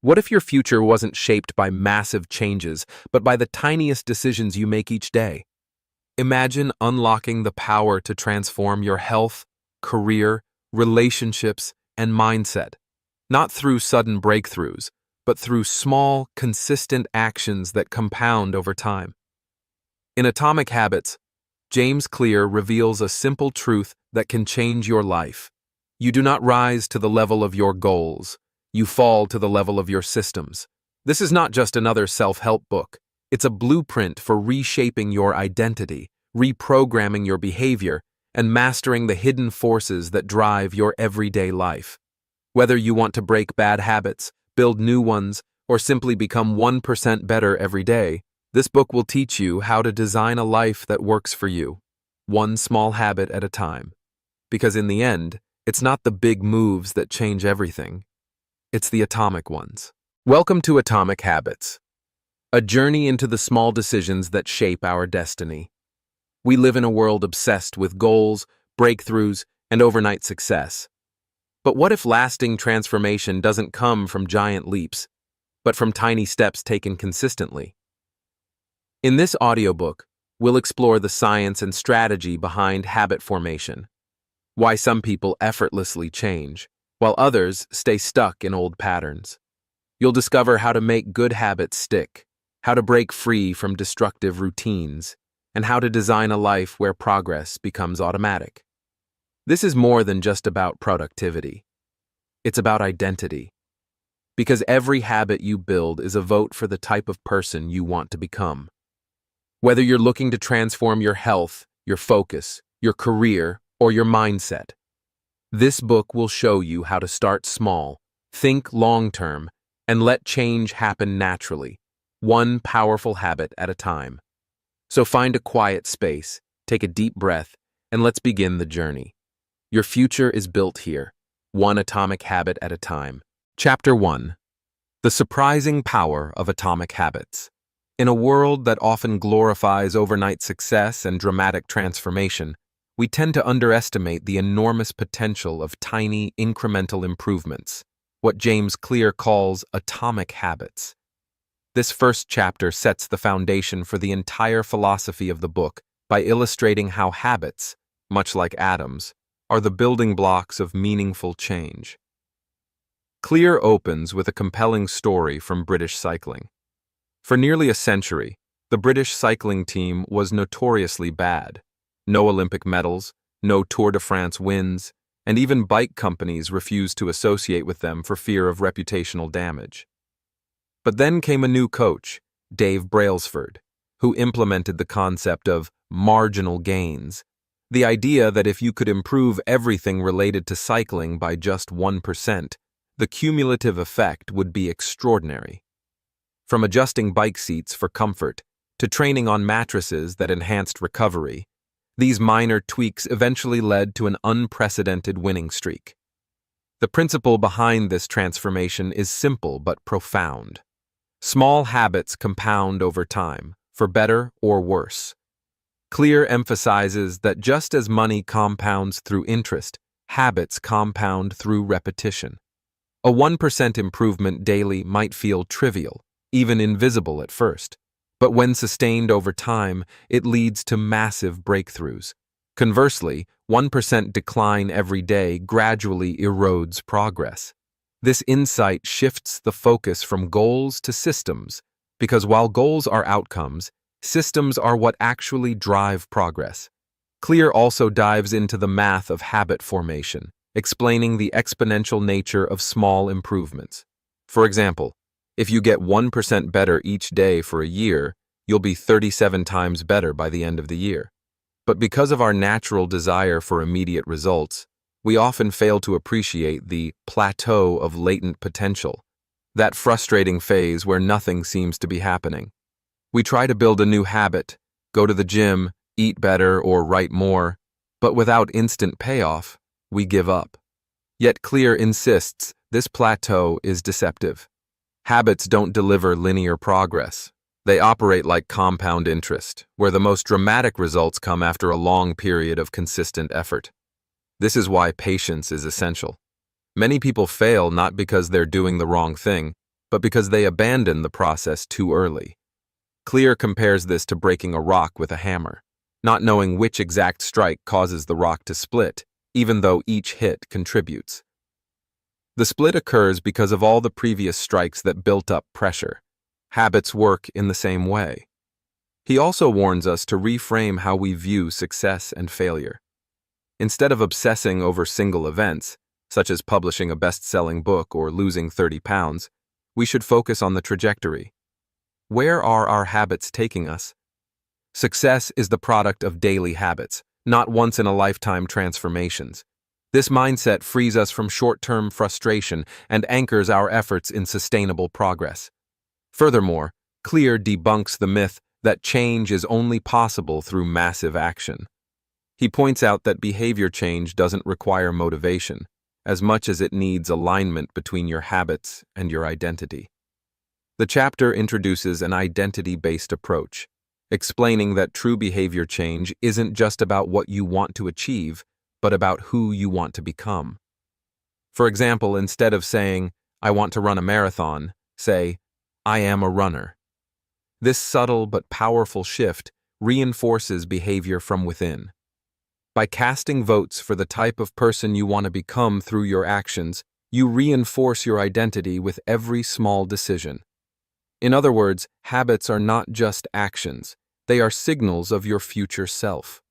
What if your future wasn't shaped by massive changes, but by the tiniest decisions you make each day? Imagine unlocking the power to transform your health, career, relationships, and mindset, not through sudden breakthroughs, but through small, consistent actions that compound over time. In Atomic Habits, James Clear reveals a simple truth that can change your life. You do not rise to the level of your goals. You fall to the level of your systems. This is not just another self-help book. It's a blueprint for reshaping your identity, reprogramming your behavior, and mastering the hidden forces that drive your everyday life. Whether you want to break bad habits, build new ones, or simply become 1% better every day, this book will teach you how to design a life that works for you, one small habit at a time. Because in the end, it's not the big moves that change everything. It's the atomic ones. Welcome to Atomic Habits, a journey into the small decisions that shape our destiny. We live in a world obsessed with goals, breakthroughs, and overnight success. But what if lasting transformation doesn't come from giant leaps, but from tiny steps taken consistently? In this audiobook, we'll explore the science and strategy behind habit formation, why some people effortlessly change, while others stay stuck in old patterns. You'll discover how to make good habits stick, how to break free from destructive routines, and how to design a life where progress becomes automatic. This is more than just about productivity. It's about identity. Because every habit you build is a vote for the type of person you want to become. Whether you're looking to transform your health, your focus, your career, or your mindset, this book will show you how to start small, think long-term, and let change happen naturally, one powerful habit at a time. So find a quiet space, take a deep breath, and let's begin the journey. Your future is built here, one atomic habit at a time. Chapter 1. The Surprising Power of Atomic Habits. In a world that often glorifies overnight success and dramatic transformation, we tend to underestimate the enormous potential of tiny, incremental improvements, what James Clear calls atomic habits. This first chapter sets the foundation for the entire philosophy of the book by illustrating how habits, much like atoms, are the building blocks of meaningful change. Clear opens with a compelling story from British cycling. For nearly a century, the British cycling team was notoriously bad. No Olympic medals, no Tour de France wins, and even bike companies refused to associate with them for fear of reputational damage. But then came a new coach, Dave Brailsford, who implemented the concept of marginal gains, the idea that if you could improve everything related to cycling by just 1%, the cumulative effect would be extraordinary. From adjusting bike seats for comfort to training on mattresses that enhanced recovery, these minor tweaks eventually led to an unprecedented winning streak. The principle behind this transformation is simple but profound. Small habits compound over time, for better or worse. Clear emphasizes that just as money compounds through interest, habits compound through repetition. A 1% improvement daily might feel trivial, even invisible at first, but when sustained over time, it leads to massive breakthroughs. Conversely, 1% decline every day gradually erodes progress. This insight shifts the focus from goals to systems, because while goals are outcomes, systems are what actually drive progress. Clear also dives into the math of habit formation, explaining the exponential nature of small improvements. For example, if you get 1% better each day for a year, you'll be 37 times better by the end of the year. But because of our natural desire for immediate results, we often fail to appreciate the plateau of latent potential, that frustrating phase where nothing seems to be happening. We try to build a new habit, go to the gym, eat better, or write more, but without instant payoff, we give up. Yet Clear insists this plateau is deceptive. Habits don't deliver linear progress. They operate like compound interest, where the most dramatic results come after a long period of consistent effort. This is why patience is essential. Many people fail not because they're doing the wrong thing, but because they abandon the process too early. Clear compares this to breaking a rock with a hammer, not knowing which exact strike causes the rock to split, even though each hit contributes. The split occurs because of all the previous strikes that built up pressure. Habits work in the same way. He also warns us to reframe how we view success and failure. Instead of obsessing over single events, such as publishing a best-selling book or losing 30 pounds, we should focus on the trajectory. Where are our habits taking us? Success is the product of daily habits, not once-in-a-lifetime transformations. This mindset frees us from short-term frustration and anchors our efforts in sustainable progress. Furthermore, Clear debunks the myth that change is only possible through massive action. He points out that behavior change doesn't require motivation, as much as it needs alignment between your habits and your identity. The chapter introduces an identity-based approach, explaining that true behavior change isn't just about what you want to achieve, but about who you want to become. For example, instead of saying, "I want to run a marathon," say, "I am a runner." This subtle but powerful shift reinforces behavior from within. By casting votes for the type of person you want to become through your actions, you reinforce your identity with every small decision. In other words, habits are not just actions, they are signals of your future self.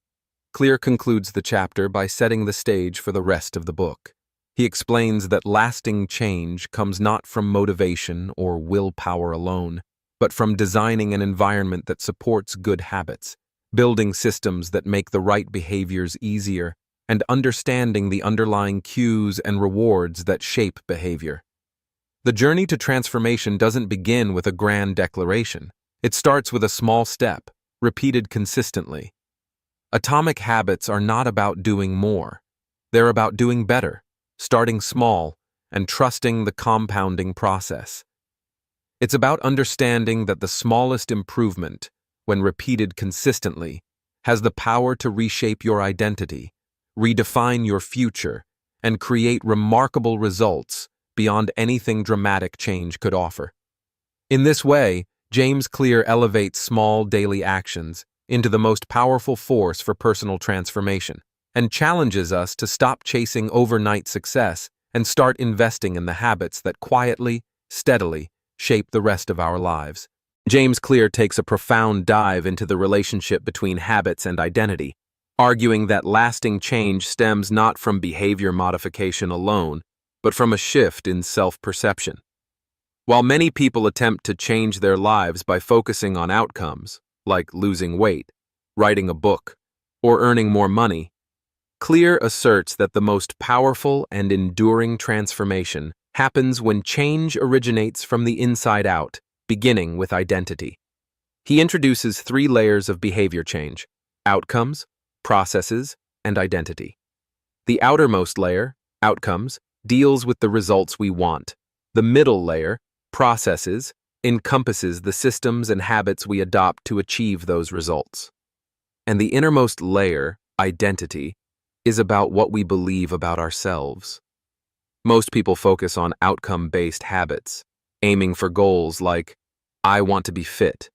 Clear concludes the chapter by setting the stage for the rest of the book. He explains that lasting change comes not from motivation or willpower alone, but from designing an environment that supports good habits, building systems that make the right behaviors easier, and understanding the underlying cues and rewards that shape behavior. The journey to transformation doesn't begin with a grand declaration. It starts with a small step, repeated consistently. Atomic habits are not about doing more. They're about doing better, starting small, and trusting the compounding process. It's about understanding that the smallest improvement, when repeated consistently, has the power to reshape your identity, redefine your future, and create remarkable results beyond anything dramatic change could offer. In this way, James Clear elevates small daily actions into the most powerful force for personal transformation, and challenges us to stop chasing overnight success and start investing in the habits that quietly, steadily shape the rest of our lives. James Clear takes a profound dive into the relationship between habits and identity, arguing that lasting change stems not from behavior modification alone, but from a shift in self-perception. While many people attempt to change their lives by focusing on outcomes, like losing weight, writing a book, or earning more money, Clear asserts that the most powerful and enduring transformation happens when change originates from the inside out, beginning with identity. He introduces 3 layers of behavior change: outcomes, processes, and identity. The outermost layer, outcomes, deals with the results we want. The middle layer, processes, encompasses the systems and habits we adopt to achieve those results. And the innermost layer, identity, is about what we believe about ourselves. Most people focus on outcome-based habits, aiming for goals like, "I want to be fit,"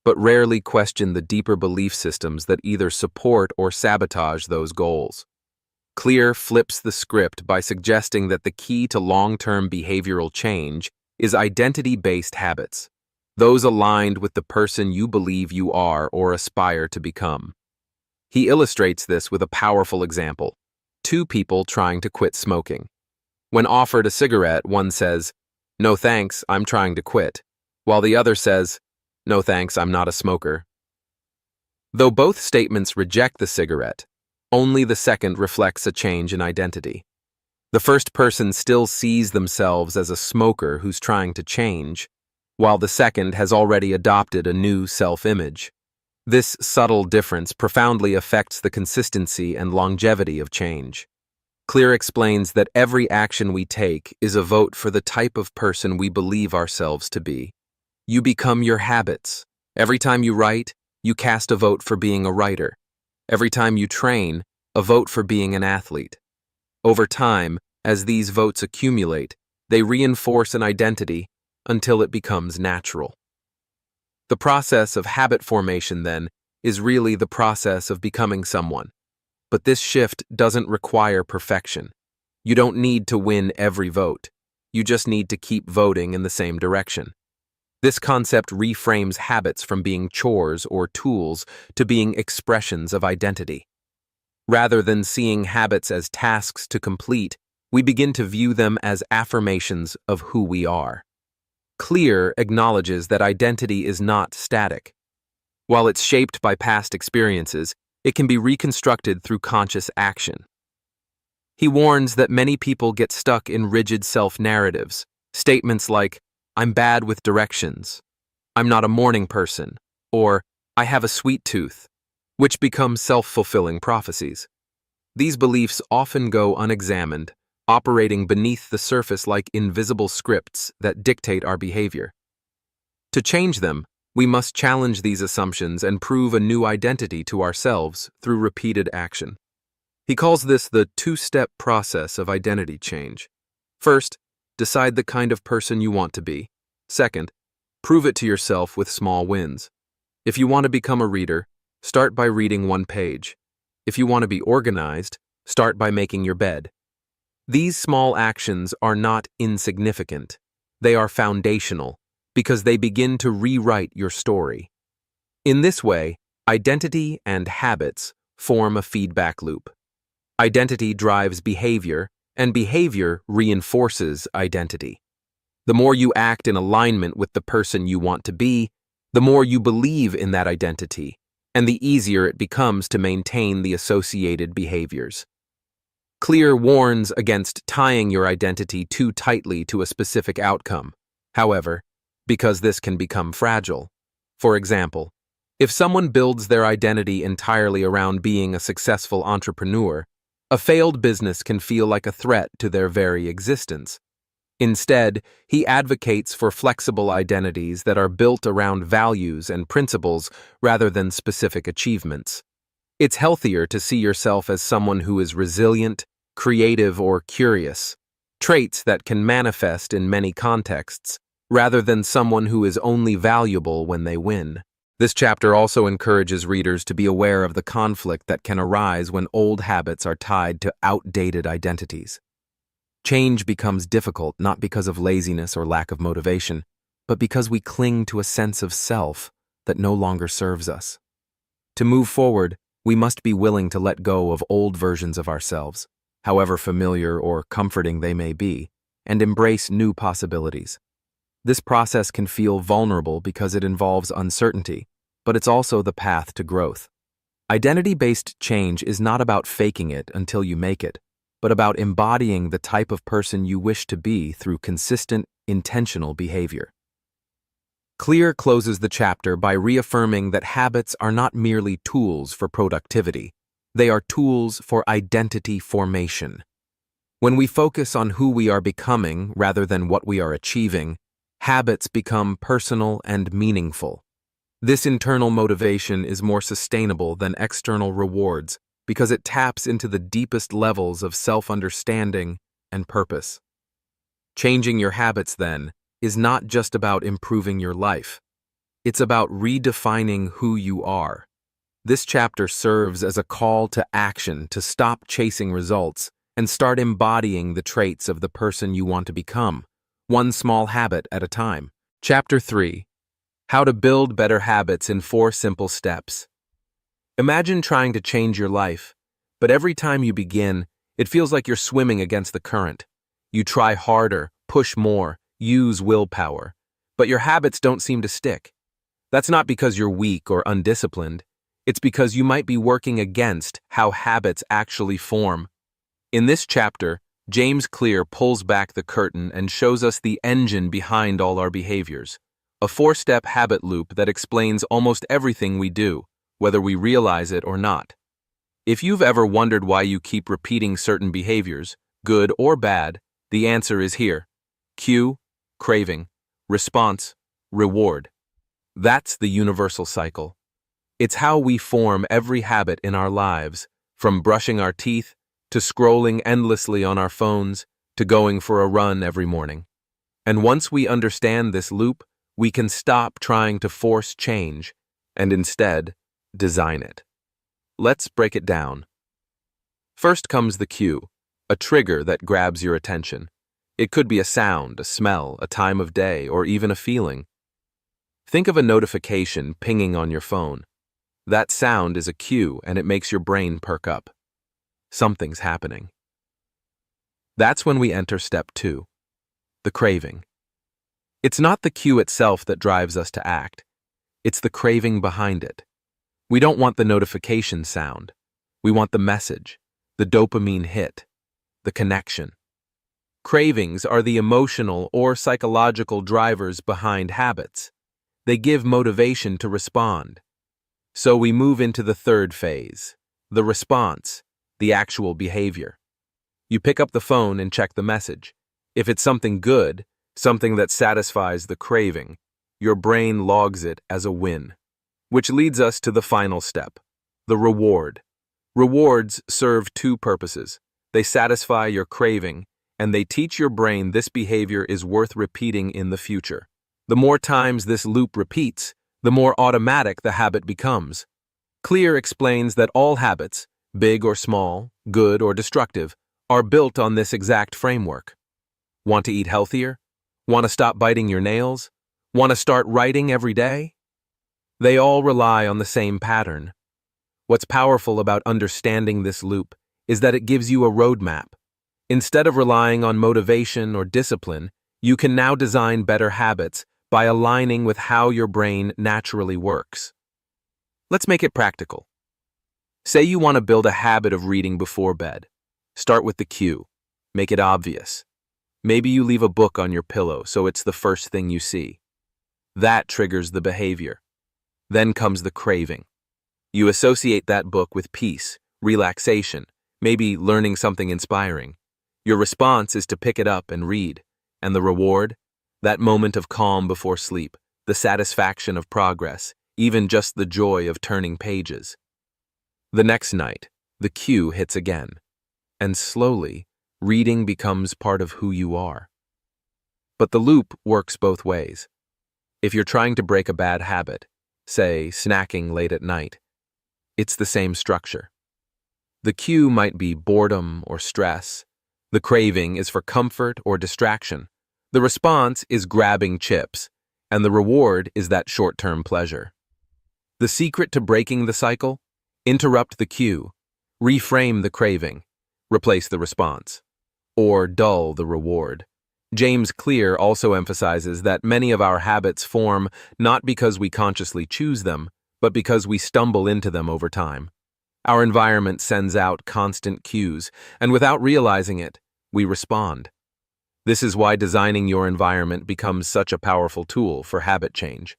but rarely question the deeper belief systems that either support or sabotage those goals. Clear flips the script by suggesting that the key to long-term behavioral change is identity-based habits, those aligned with the person you believe you are or aspire to become. He illustrates this with a powerful example: 2 people trying to quit smoking. When offered a cigarette, one says, "No thanks, I'm trying to quit," while the other says, "No thanks, I'm not a smoker." Though both statements reject the cigarette, only the second reflects a change in identity. The first person still sees themselves as a smoker who's trying to change, while the second has already adopted a new self-image. This subtle difference profoundly affects the consistency and longevity of change. Clear explains that every action we take is a vote for the type of person we believe ourselves to be. You become your habits. Every time you write, you cast a vote for being a writer. Every time you train, a vote for being an athlete. Over time, as these votes accumulate, they reinforce an identity, until it becomes natural. The process of habit formation, then, is really the process of becoming someone. But this shift doesn't require perfection. You don't need to win every vote. You just need to keep voting in the same direction. This concept reframes habits from being chores or tools to being expressions of identity. Rather than seeing habits as tasks to complete, we begin to view them as affirmations of who we are. Clear acknowledges that identity is not static. While it's shaped by past experiences, it can be reconstructed through conscious action. He warns that many people get stuck in rigid self-narratives, statements like, "I'm bad with directions," "I'm not a morning person," or "I have a sweet tooth," which become self-fulfilling prophecies. These beliefs often go unexamined, operating beneath the surface like invisible scripts that dictate our behavior. To change them, we must challenge these assumptions and prove a new identity to ourselves through repeated action. He calls this the two-step process of identity change. First, decide the kind of person you want to be. Second, prove it to yourself with small wins. If you want to become a reader, start by reading one page. If you want to be organized, start by making your bed. These small actions are not insignificant. They are foundational because they begin to rewrite your story. In this way, identity and habits form a feedback loop. Identity drives behavior, and behavior reinforces identity. The more you act in alignment with the person you want to be, the more you believe in that identity, and the easier it becomes to maintain the associated behaviors. Clear warns against tying your identity too tightly to a specific outcome, however, because this can become fragile. For example, if someone builds their identity entirely around being a successful entrepreneur, a failed business can feel like a threat to their very existence. Instead, he advocates for flexible identities that are built around values and principles rather than specific achievements. It's healthier to see yourself as someone who is resilient, creative, or curious, traits that can manifest in many contexts, rather than someone who is only valuable when they win. This chapter also encourages readers to be aware of the conflict that can arise when old habits are tied to outdated identities. Change becomes difficult not because of laziness or lack of motivation, but because we cling to a sense of self that no longer serves us. To move forward, we must be willing to let go of old versions of ourselves, however familiar or comforting they may be, and embrace new possibilities. This process can feel vulnerable because it involves uncertainty, but it's also the path to growth. Identity-based change is not about faking it until you make it, but about embodying the type of person you wish to be through consistent, intentional behavior. Clear closes the chapter by reaffirming that habits are not merely tools for productivity, they are tools for identity formation. When we focus on who we are becoming rather than what we are achieving, habits become personal and meaningful. This internal motivation is more sustainable than external rewards because it taps into the deepest levels of self-understanding and purpose. Changing your habits, then, is not just about improving your life. It's about redefining who you are. This chapter serves as a call to action to stop chasing results and start embodying the traits of the person you want to become, one small habit at a time. Chapter 3. How to build better habits in 4 simple steps. Imagine trying to change your life, but every time you begin, it feels like you're swimming against the current. You try harder, push more, use willpower, but your habits don't seem to stick. That's not because you're weak or undisciplined. It's because you might be working against how habits actually form. In this chapter, James Clear pulls back the curtain and shows us the engine behind all our behaviors, a 4-step habit loop that explains almost everything we do, whether we realize it or not. If you've ever wondered why you keep repeating certain behaviors, good or bad, the answer is here. Cue, craving, response, reward. That's the universal cycle. It's how we form every habit in our lives, from brushing our teeth to scrolling endlessly on our phones, to going for a run every morning. And once we understand this loop, we can stop trying to force change and instead design it. Let's break it down. First comes the cue, a trigger that grabs your attention. It could be a sound, a smell, a time of day, or even a feeling. Think of a notification pinging on your phone. That sound is a cue and it makes your brain perk up. Something's happening. That's when we enter step 2, the craving. It's not the cue itself that drives us to act. It's the craving behind it. We don't want the notification sound. We want the message, the dopamine hit, the connection. Cravings are the emotional or psychological drivers behind habits. They give motivation to respond. So we move into the third phase, the response, the actual behavior. You pick up the phone and check the message. If it's something good, something that satisfies the craving, your brain logs it as a win. Which leads us to the final step, the reward. Rewards serve two purposes. They satisfy your craving, and they teach your brain this behavior is worth repeating in the future. The more times this loop repeats, the more automatic the habit becomes. Clear explains that all habits, big or small, good or destructive, are built on this exact framework. Want to eat healthier? Want to stop biting your nails? Want to start writing every day? They all rely on the same pattern. What's powerful about understanding this loop is that it gives you a roadmap. Instead of relying on motivation or discipline, you can now design better habits by aligning with how your brain naturally works. Let's make it practical. Say you want to build a habit of reading before bed. Start with the cue. Make it obvious. Maybe you leave a book on your pillow so it's the first thing you see. That triggers the behavior. Then comes the craving. You associate that book with peace, relaxation, maybe learning something inspiring. Your response is to pick it up and read. And the reward? That moment of calm before sleep, the satisfaction of progress, even just the joy of turning pages. The next night, the cue hits again. And slowly, reading becomes part of who you are. But the loop works both ways. If you're trying to break a bad habit, say snacking late at night, it's the same structure. The cue might be boredom or stress. The craving is for comfort or distraction. The response is grabbing chips, and the reward is that short-term pleasure. The secret to breaking the cycle? Interrupt the cue, reframe the craving, replace the response, or dull the reward. James Clear also emphasizes that many of our habits form not because we consciously choose them, but because we stumble into them over time. Our environment sends out constant cues, and without realizing it, we respond. This is why designing your environment becomes such a powerful tool for habit change.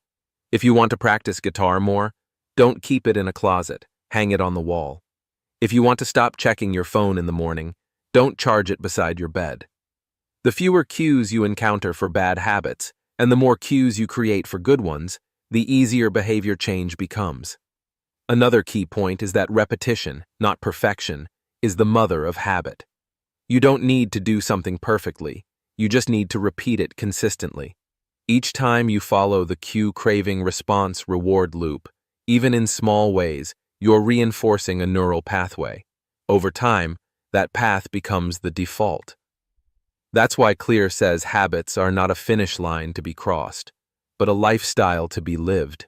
If you want to practice guitar more, don't keep it in a closet, hang it on the wall. If you want to stop checking your phone in the morning, don't charge it beside your bed. The fewer cues you encounter for bad habits, and the more cues you create for good ones, the easier behavior change becomes. Another key point is that repetition, not perfection, is the mother of habit. You don't need to do something perfectly, you just need to repeat it consistently. Each time you follow the cue craving response reward loop, even in small ways, you're reinforcing a neural pathway. Over time, that path becomes the default. That's why Clear says habits are not a finish line to be crossed, but a lifestyle to be lived.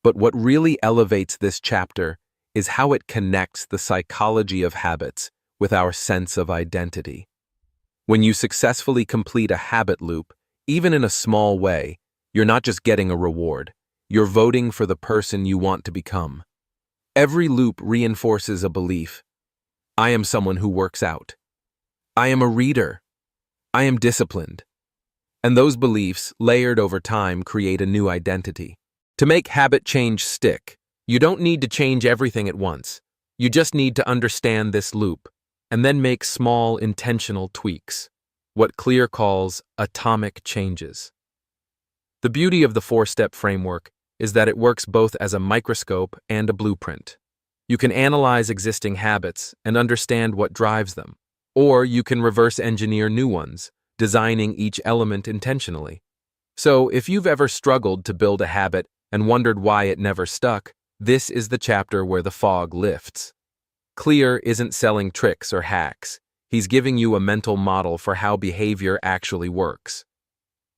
But what really elevates this chapter is how it connects the psychology of habits with our sense of identity. When you successfully complete a habit loop, even in a small way, you're not just getting a reward, you're voting for the person you want to become. Every loop reinforces a belief. I am someone who works out. I am a reader. I am disciplined. And those beliefs, layered over time, create a new identity. To make habit change stick, you don't need to change everything at once. You just need to understand this loop, and then make small, intentional tweaks, what Clear calls atomic changes. The beauty of the four-step framework is that it works both as a microscope and a blueprint. You can analyze existing habits and understand what drives them, or you can reverse engineer new ones, designing each element intentionally. So, if you've ever struggled to build a habit and wondered why it never stuck, this is the chapter where the fog lifts. Clear isn't selling tricks or hacks. He's giving you a mental model for how behavior actually works.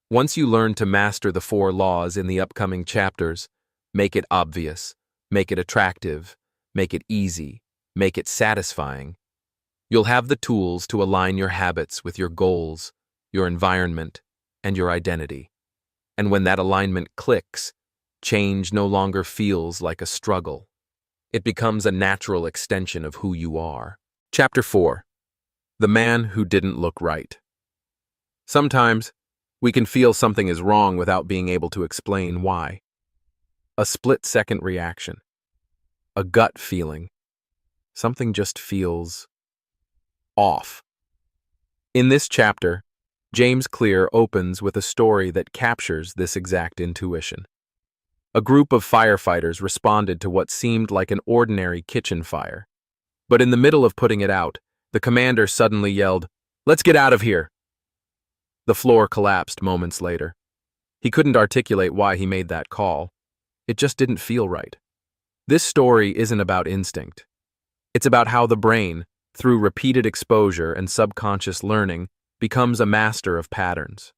Once you learn to master the 4 laws in the upcoming chapters, make it obvious, make it attractive, make it easy, make it satisfying, you'll have the tools to align your habits with your goals, your environment, and your identity. And when that alignment clicks, change no longer feels like a struggle. It becomes a natural extension of who you are. Chapter 4. The Man Who Didn't Look Right. Sometimes, we can feel something is wrong without being able to explain why. A split-second reaction. A gut feeling. Something just feels off. In this chapter, James Clear opens with a story that captures this exact intuition. A group of firefighters responded to what seemed like an ordinary kitchen fire. But in the middle of putting it out, the commander suddenly yelled, "Let's get out of here!" The floor collapsed moments later. He couldn't articulate why he made that call. It just didn't feel right. This story isn't about instinct. It's about how the brain, through repeated exposure and subconscious learning, becomes a master of patterns.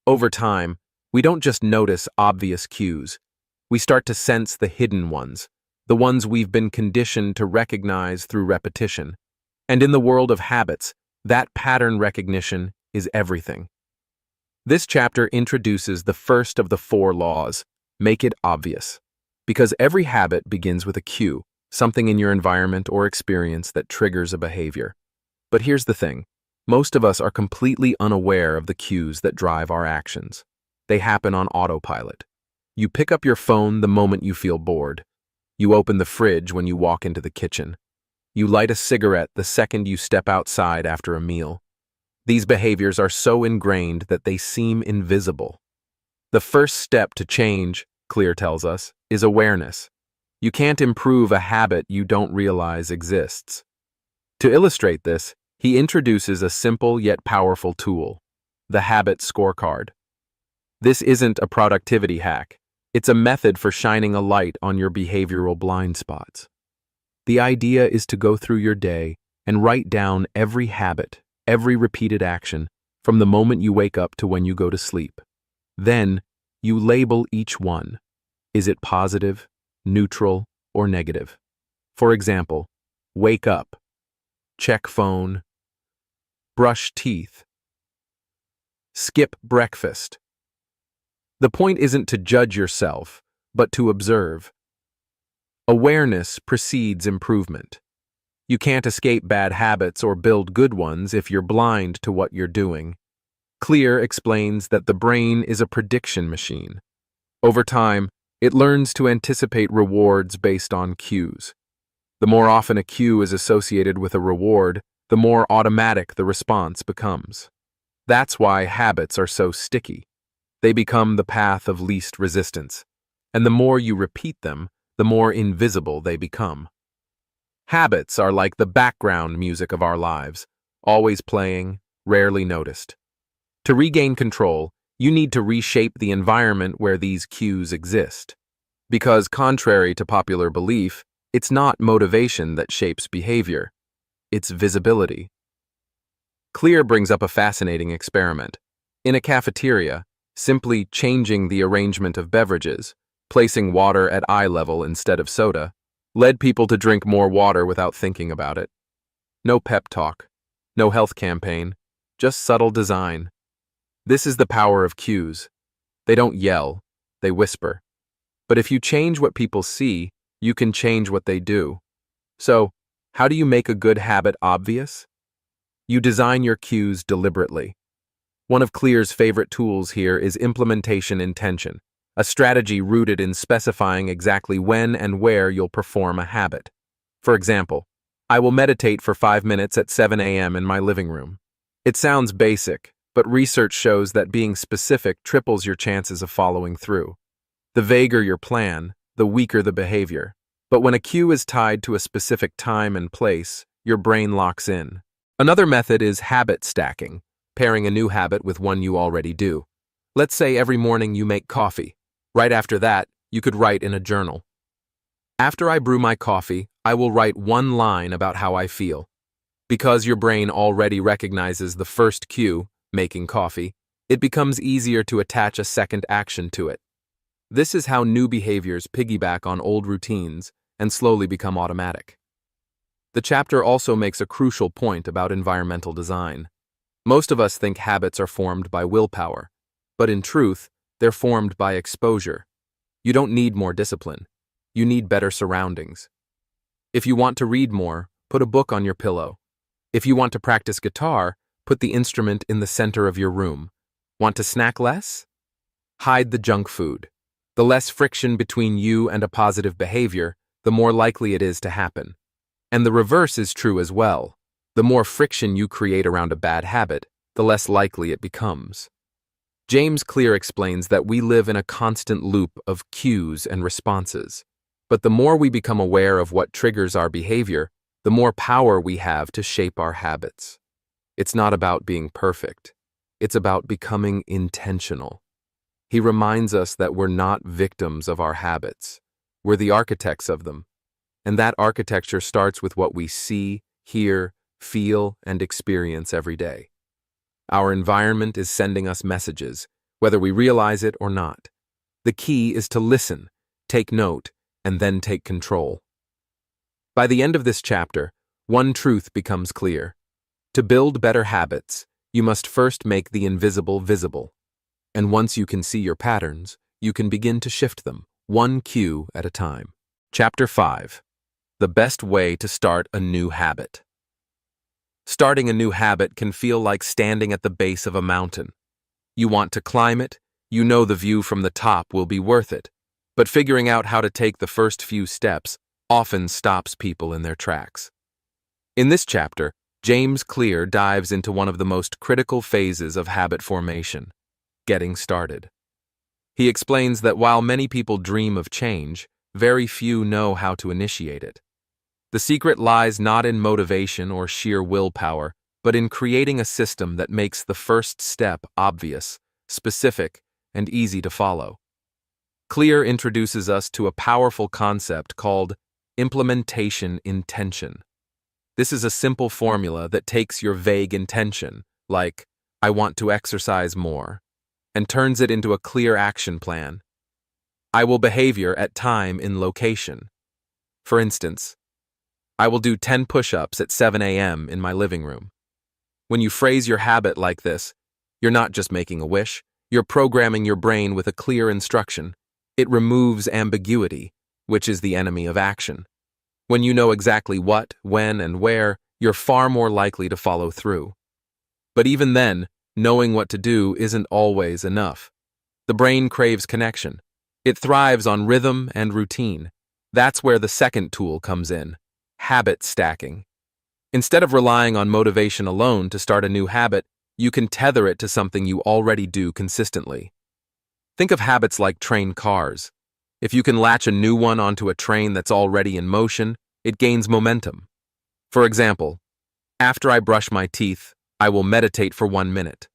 Over time, we don't just notice obvious cues. We start to sense the hidden ones, the ones we've been conditioned to recognize through repetition. And in the world of habits, that pattern recognition is everything. This chapter introduces the first of the 4 laws, make it obvious. Because every habit begins with a cue, something in your environment or experience that triggers a behavior. But here's the thing. Most of us are completely unaware of the cues that drive our actions. They happen on autopilot. You pick up your phone the moment you feel bored. You open the fridge when you walk into the kitchen. You light a cigarette the second you step outside after a meal. These behaviors are so ingrained that they seem invisible. The first step to change, Clear tells us, is awareness. You can't improve a habit you don't realize exists. To illustrate this, he introduces a simple yet powerful tool, the habit scorecard. This isn't a productivity hack. It's a method for shining a light on your behavioral blind spots. The idea is to go through your day and write down every habit, every repeated action, from the moment you wake up to when you go to sleep. Then, you label each one. Is it positive, neutral, or negative? For example, wake up, check phone, brush teeth, skip breakfast. The point isn't to judge yourself, but to observe. Awareness precedes improvement. You can't escape bad habits or build good ones if you're blind to what you're doing. Clear explains that the brain is a prediction machine. Over time, it learns to anticipate rewards based on cues. The more often a cue is associated with a reward, the more automatic the response becomes. That's why habits are so sticky. They become the path of least resistance, and the more you repeat them, the more invisible they become. Habits are like the background music of our lives, always playing, rarely noticed. To regain control, you need to reshape the environment where these cues exist. Because, contrary to popular belief, it's not motivation that shapes behavior. It's visibility. Clear brings up a fascinating experiment. In a cafeteria, simply changing the arrangement of beverages, placing water at eye level instead of soda, led people to drink more water without thinking about it. No pep talk, no health campaign, just subtle design. This is the power of cues. They don't yell, they whisper. But if you change what people see, you can change what they do. So, how do you make a good habit obvious? You design your cues deliberately. One of Clear's favorite tools here is implementation intention, a strategy rooted in specifying exactly when and where you'll perform a habit. For example, I will meditate for 5 minutes at 7 a.m. in my living room. It sounds basic, but research shows that being specific triples your chances of following through. The vaguer your plan, the weaker the behavior. But when a cue is tied to a specific time and place, your brain locks in. Another method is habit stacking, pairing a new habit with one you already do. Let's say every morning you make coffee. Right after that, you could write in a journal. After I brew my coffee, I will write one line about how I feel. Because your brain already recognizes the first cue, making coffee, it becomes easier to attach a second action to it. This is how new behaviors piggyback on old routines and slowly become automatic. The chapter also makes a crucial point about environmental design. Most of us think habits are formed by willpower, but in truth, they're formed by exposure. You don't need more discipline. You need better surroundings. If you want to read more, put a book on your pillow. If you want to practice guitar, put the instrument in the center of your room. Want to snack less? Hide the junk food. The less friction between you and a positive behavior, the more likely it is to happen. And the reverse is true as well. The more friction you create around a bad habit, the less likely it becomes. James Clear explains that we live in a constant loop of cues and responses. But the more we become aware of what triggers our behavior, the more power we have to shape our habits. It's not about being perfect. It's about becoming intentional. He reminds us that we're not victims of our habits. We're the architects of them. And that architecture starts with what we see, hear, feel, and experience every day. Our environment is sending us messages, whether we realize it or not. The key is to listen, take note, and then take control. By the end of this chapter, one truth becomes clear. To build better habits, you must first make the invisible visible. And once you can see your patterns, you can begin to shift them, one cue at a time. Chapter 5. The best way to start a new habit. Starting a new habit can feel like standing at the base of a mountain. You want to climb it, you know the view from the top will be worth it, but figuring out how to take the first few steps often stops people in their tracks. In this chapter, James Clear dives into one of the most critical phases of habit formation, getting started. He explains that while many people dream of change, very few know how to initiate it. The secret lies not in motivation or sheer willpower, but in creating a system that makes the first step obvious, specific, and easy to follow. Clear introduces us to a powerful concept called implementation intention. This is a simple formula that takes your vague intention, like, I want to exercise more, and turns it into a clear action plan. I will behavior at time in location. For instance, I will do 10 push-ups at 7 a.m. in my living room. When you phrase your habit like this, you're not just making a wish, you're programming your brain with a clear instruction. It removes ambiguity, which is the enemy of action. When you know exactly what, when, and where, you're far more likely to follow through. But even then, knowing what to do isn't always enough. The brain craves connection. It thrives on rhythm and routine. That's where the second tool comes in, habit stacking. Instead of relying on motivation alone to start a new habit, you can tether it to something you already do consistently. Think of habits like train cars. If you can latch a new one onto a train that's already in motion, it gains momentum. For example, after I brush my teeth, I will meditate for 1 minute.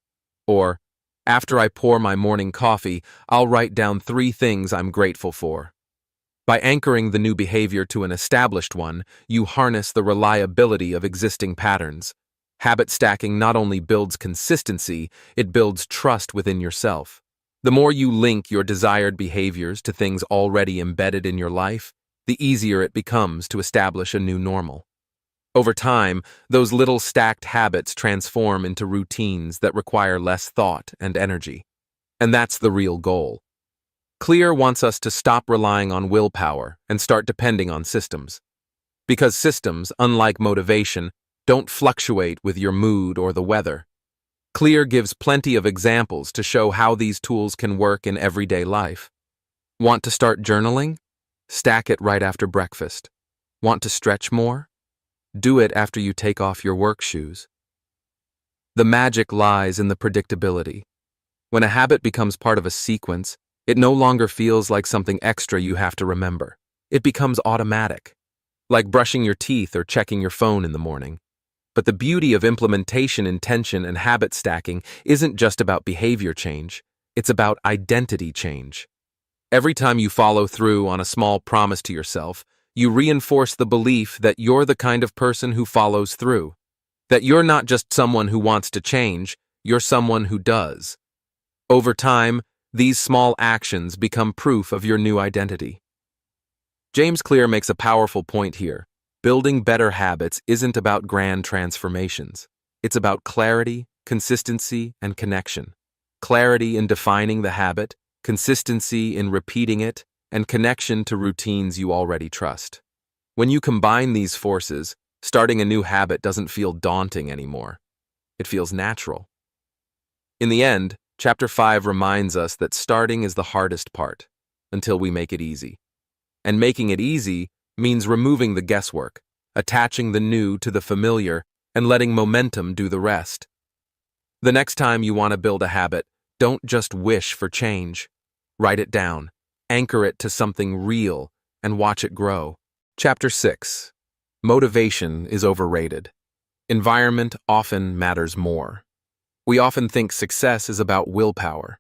Or, after I pour my morning coffee, I'll write down 3 things I'm grateful for. By anchoring the new behavior to an established one, you harness the reliability of existing patterns. Habit stacking not only builds consistency, it builds trust within yourself. The more you link your desired behaviors to things already embedded in your life, the easier it becomes to establish a new normal. Over time, those little stacked habits transform into routines that require less thought and energy. And that's the real goal. Clear wants us to stop relying on willpower and start depending on systems. Because systems, unlike motivation, don't fluctuate with your mood or the weather. Clear gives plenty of examples to show how these tools can work in everyday life. Want to start journaling? Stack it right after breakfast. Want to stretch more? Do it after you take off your work shoes. The magic lies in the predictability. When a habit becomes part of a sequence, it no longer feels like something extra you have to remember. It becomes automatic, like brushing your teeth or checking your phone in the morning. But the beauty of implementation, intention, and habit stacking isn't just about behavior change, it's about identity change. Every time you follow through on a small promise to yourself, you reinforce the belief that you're the kind of person who follows through. That you're not just someone who wants to change, you're someone who does. Over time, these small actions become proof of your new identity. James Clear makes a powerful point here. Building better habits isn't about grand transformations. It's about clarity, consistency, and connection. Clarity in defining the habit, consistency in repeating it, and connection to routines you already trust. When you combine these forces, starting a new habit doesn't feel daunting anymore. It feels natural. In the end, Chapter 5 reminds us that starting is the hardest part, until we make it easy. And making it easy means removing the guesswork, attaching the new to the familiar, and letting momentum do the rest. The next time you want to build a habit, don't just wish for change. Write it down, anchor it to something real, and watch it grow. Chapter 6. Motivation is overrated. Environment often matters more. We often think success is about willpower,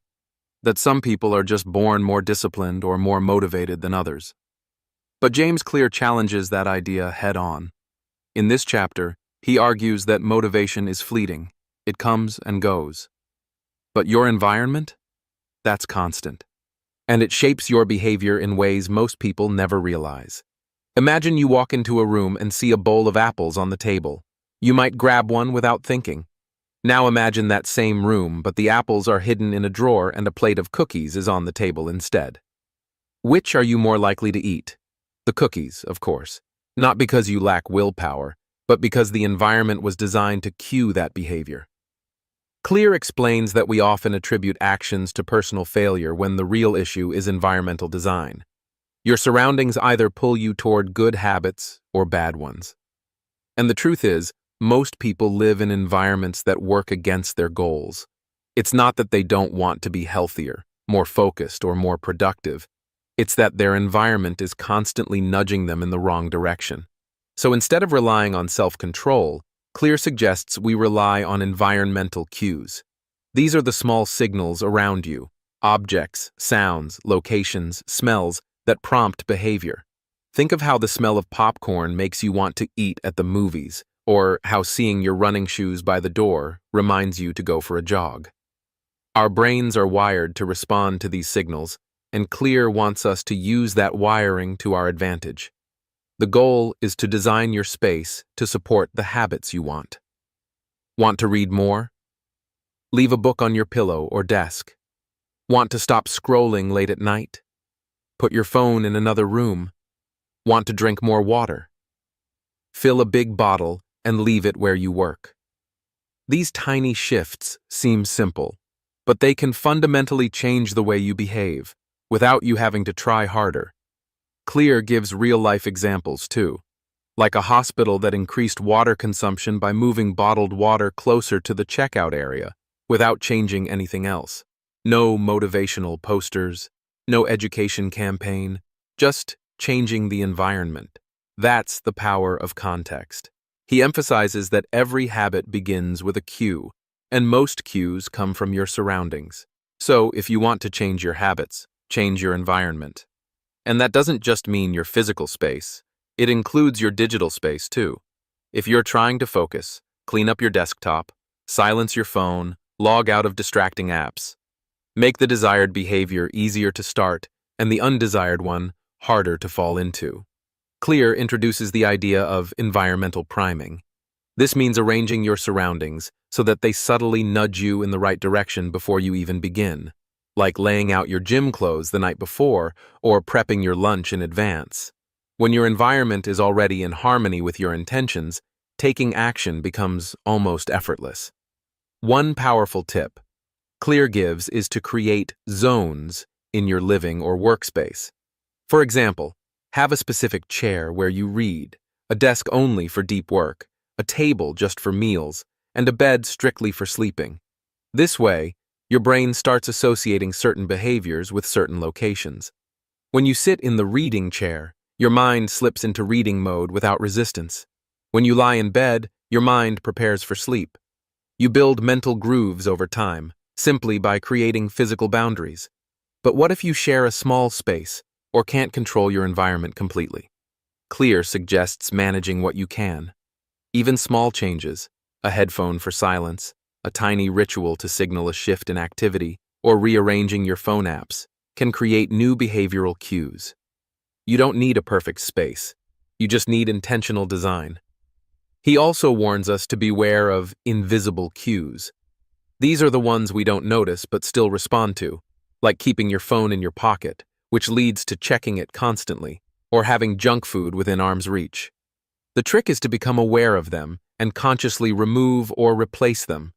that some people are just born more disciplined or more motivated than others. But James Clear challenges that idea head-on. In this chapter, he argues that motivation is fleeting. It comes and goes. But your environment? That's constant. And it shapes your behavior in ways most people never realize. Imagine you walk into a room and see a bowl of apples on the table. You might grab one without thinking. Now imagine that same room, but the apples are hidden in a drawer and a plate of cookies is on the table instead. Which are you more likely to eat? The cookies, of course. Not because you lack willpower, but because the environment was designed to cue that behavior. Clear explains that we often attribute actions to personal failure when the real issue is environmental design. Your surroundings either pull you toward good habits or bad ones. And the truth is, most people live in environments that work against their goals. It's not that they don't want to be healthier, more focused, or more productive. It's that their environment is constantly nudging them in the wrong direction. So instead of relying on self-control, Clear suggests we rely on environmental cues. These are the small signals around you, objects, sounds, locations, smells that prompt behavior. Think of how the smell of popcorn makes you want to eat at the movies, or how seeing your running shoes by the door reminds you to go for a jog. Our brains are wired to respond to these signals, and Clear wants us to use that wiring to our advantage. The goal is to design your space to support the habits you want. Want to read more? Leave a book on your pillow or desk. Want to stop scrolling late at night? Put your phone in another room. Want to drink more water? Fill a big bottle and leave it where you work. These tiny shifts seem simple, but they can fundamentally change the way you behave, without you having to try harder. Clear gives real-life examples too, like a hospital that increased water consumption by moving bottled water closer to the checkout area, without changing anything else. No motivational posters, no education campaign, just changing the environment. That's the power of context. He emphasizes that every habit begins with a cue, and most cues come from your surroundings. So, if you want to change your habits, change your environment. And that doesn't just mean your physical space. It includes your digital space too. If you're trying to focus, clean up your desktop, silence your phone, log out of distracting apps. Make the desired behavior easier to start and the undesired one harder to fall into. Clear introduces the idea of environmental priming. This means arranging your surroundings so that they subtly nudge you in the right direction before you even begin, like laying out your gym clothes the night before or prepping your lunch in advance. When your environment is already in harmony with your intentions, taking action becomes almost effortless. One powerful tip Clear gives is to create zones in your living or workspace. For example, have a specific chair where you read, a desk only for deep work, a table just for meals, and a bed strictly for sleeping. This way, your brain starts associating certain behaviors with certain locations. When you sit in the reading chair, your mind slips into reading mode without resistance. When you lie in bed, Your mind prepares for sleep. You build mental grooves over time, simply by creating physical boundaries. But what if you share a small space or can't control your environment completely? Clear suggests managing what you can. Even small changes, a headphone for silence, a tiny ritual to signal a shift in activity, or rearranging your phone apps, can create new behavioral cues. You don't need a perfect space. You just need intentional design. He also warns us to beware of invisible cues. These are the ones we don't notice but still respond to, like keeping your phone in your pocket, which leads to checking it constantly, or having junk food within arm's reach. The trick is to become aware of them and consciously remove or replace them.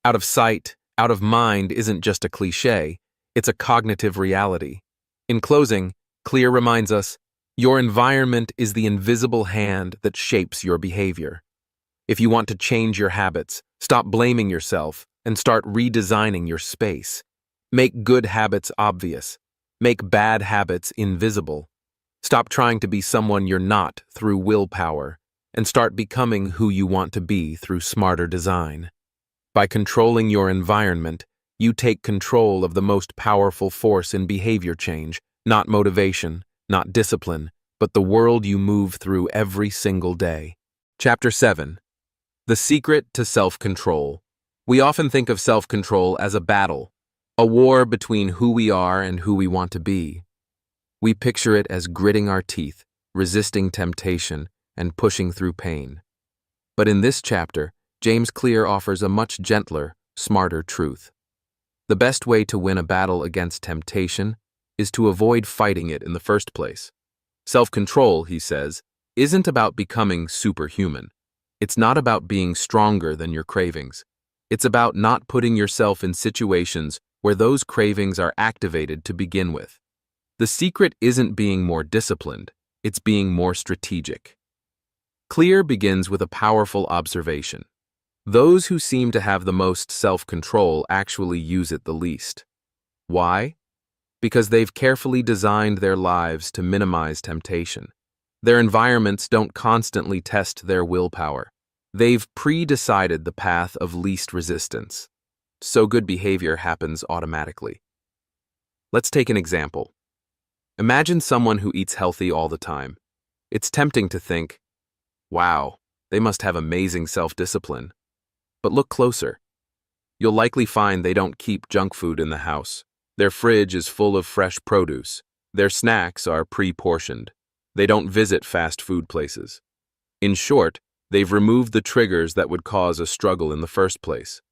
Out of sight, out of mind isn't just a cliché, it's a cognitive reality. In closing, Clear reminds us, your environment is the invisible hand that shapes your behavior. If you want to change your habits, stop blaming yourself and start redesigning your space. Make good habits obvious. Make bad habits invisible. Stop trying to be someone you're not through willpower, and start becoming who you want to be through smarter design. By controlling your environment, you take control of the most powerful force in behavior change, not motivation, not discipline, but the world you move through every single day. Chapter 7. The Secret to Self-Control. We often think of self-control as a battle, a war between who we are and who we want to be. We picture it as gritting our teeth, resisting temptation, and pushing through pain. But in this chapter, James Clear offers a much gentler, smarter truth. The best way to win a battle against temptation is to avoid fighting it in the first place. Self-control, he says, isn't about becoming superhuman. It's not about being stronger than your cravings. It's about not putting yourself in situations where those cravings are activated to begin with. The secret isn't being more disciplined, it's being more strategic. Clear begins with a powerful observation. Those who seem to have the most self-control actually use it the least. Why? Because they've carefully designed their lives to minimize temptation. Their environments don't constantly test their willpower. They've pre-decided the path of least resistance. So good behavior happens automatically. Let's take an example. Imagine someone who eats healthy all the time. It's tempting to think, wow, they must have amazing self-discipline. But look closer. You'll likely find they don't keep junk food in the house. Their fridge is full of fresh produce. Their snacks are pre-portioned. They don't visit fast food places. In short, they've removed the triggers that would cause a struggle in the first place.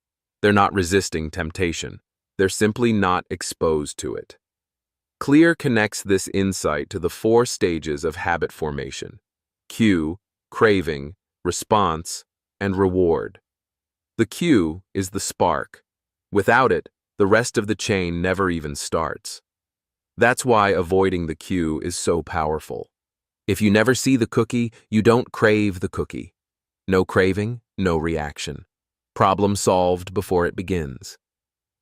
They're not resisting temptation. They're simply not exposed to it. Clear connects this insight to the 4 stages of habit formation: cue, craving, response, and reward. The cue is the spark. Without it, the rest of the chain never even starts. That's why avoiding the cue is so powerful. If you never see the cookie, you don't crave the cookie. No craving, no reaction. Problem solved before it begins.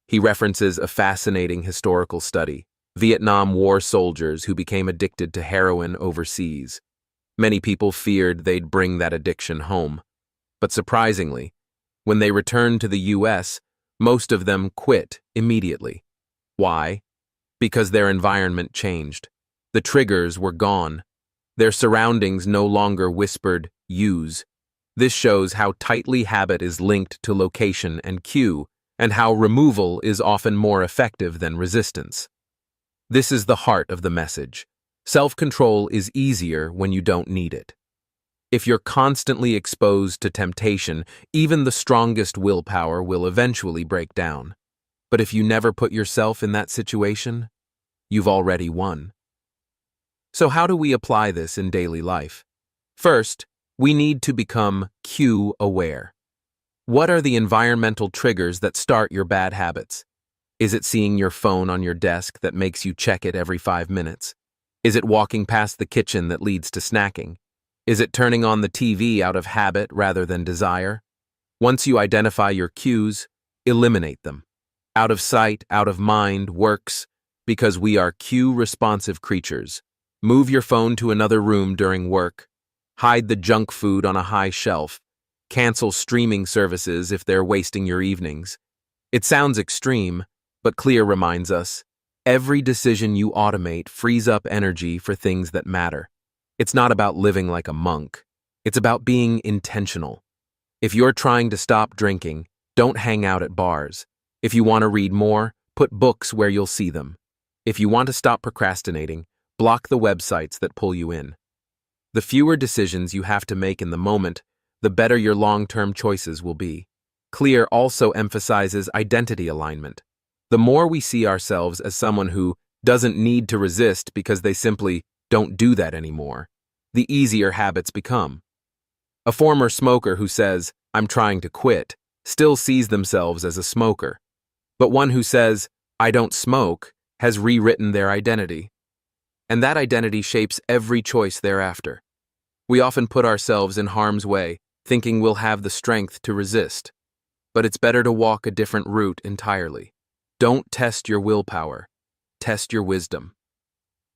He references a fascinating historical study: Vietnam War soldiers who became addicted to heroin overseas. Many people feared they'd bring that addiction home. But surprisingly, when they returned to the US, most of them quit immediately. Why? Because their environment changed. The triggers were gone. Their surroundings no longer whispered, "use." This shows how tightly habit is linked to location and cue, and how removal is often more effective than resistance. This is the heart of the message. Self-control is easier when you don't need it. If you're constantly exposed to temptation, even the strongest willpower will eventually break down. But if you never put yourself in that situation, you've already won. So how do we apply this in daily life? First, we need to become cue-aware. What are the environmental triggers that start your bad habits? Is it seeing your phone on your desk that makes you check it every 5 minutes? Is it walking past the kitchen that leads to snacking? Is it turning on the TV out of habit rather than desire? Once you identify your cues, eliminate them. Out of sight, out of mind works because we are cue-responsive creatures. Move your phone to another room during work. Hide the junk food on a high shelf. Cancel streaming services if they're wasting your evenings. It sounds extreme, but Clear reminds us, every decision you automate frees up energy for things that matter. It's not about living like a monk. It's about being intentional. If you're trying to stop drinking, don't hang out at bars. If you want to read more, put books where you'll see them. If you want to stop procrastinating, block the websites that pull you in. The fewer decisions you have to make in the moment, the better your long-term choices will be. Clear also emphasizes identity alignment. The more we see ourselves as someone who doesn't need to resist because they simply don't do that anymore, the easier habits become. A former smoker who says, "I'm trying to quit," still sees themselves as a smoker. But one who says, "I don't smoke," has rewritten their identity. And that identity shapes every choice thereafter. We often put ourselves in harm's way, thinking we'll have the strength to resist. But it's better to walk a different route entirely. Don't test your willpower. Test your wisdom.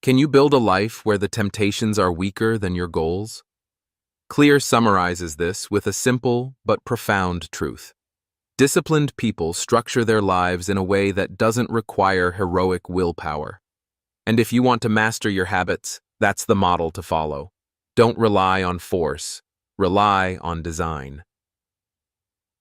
Can you build a life where the temptations are weaker than your goals? Clear summarizes this with a simple but profound truth. Disciplined people structure their lives in a way that doesn't require heroic willpower. And if you want to master your habits, that's the model to follow. Don't rely on force. Rely on design.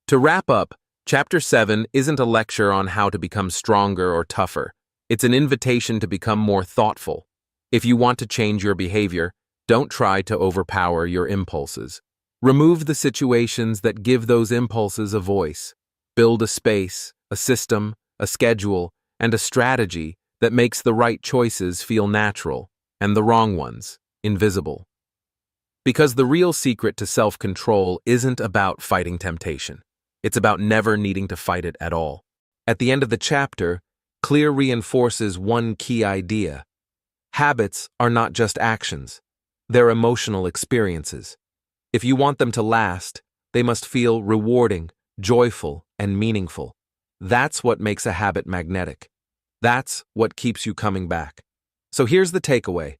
To wrap up, Chapter 7 isn't a lecture on how to become stronger or tougher. It's an invitation to become more thoughtful. If you want to change your behavior, don't try to overpower your impulses. Remove the situations that give those impulses a voice. Build a space, a system, a schedule, and a strategy that makes the right choices feel natural and the wrong ones invisible. Because the real secret to self-control isn't about fighting temptation. It's about never needing to fight it at all. At the end of the chapter, Clear reinforces one key idea. Habits are not just actions. They're emotional experiences. If you want them to last, they must feel rewarding, joyful, and meaningful. That's what makes a habit magnetic. That's what keeps you coming back. So here's the takeaway.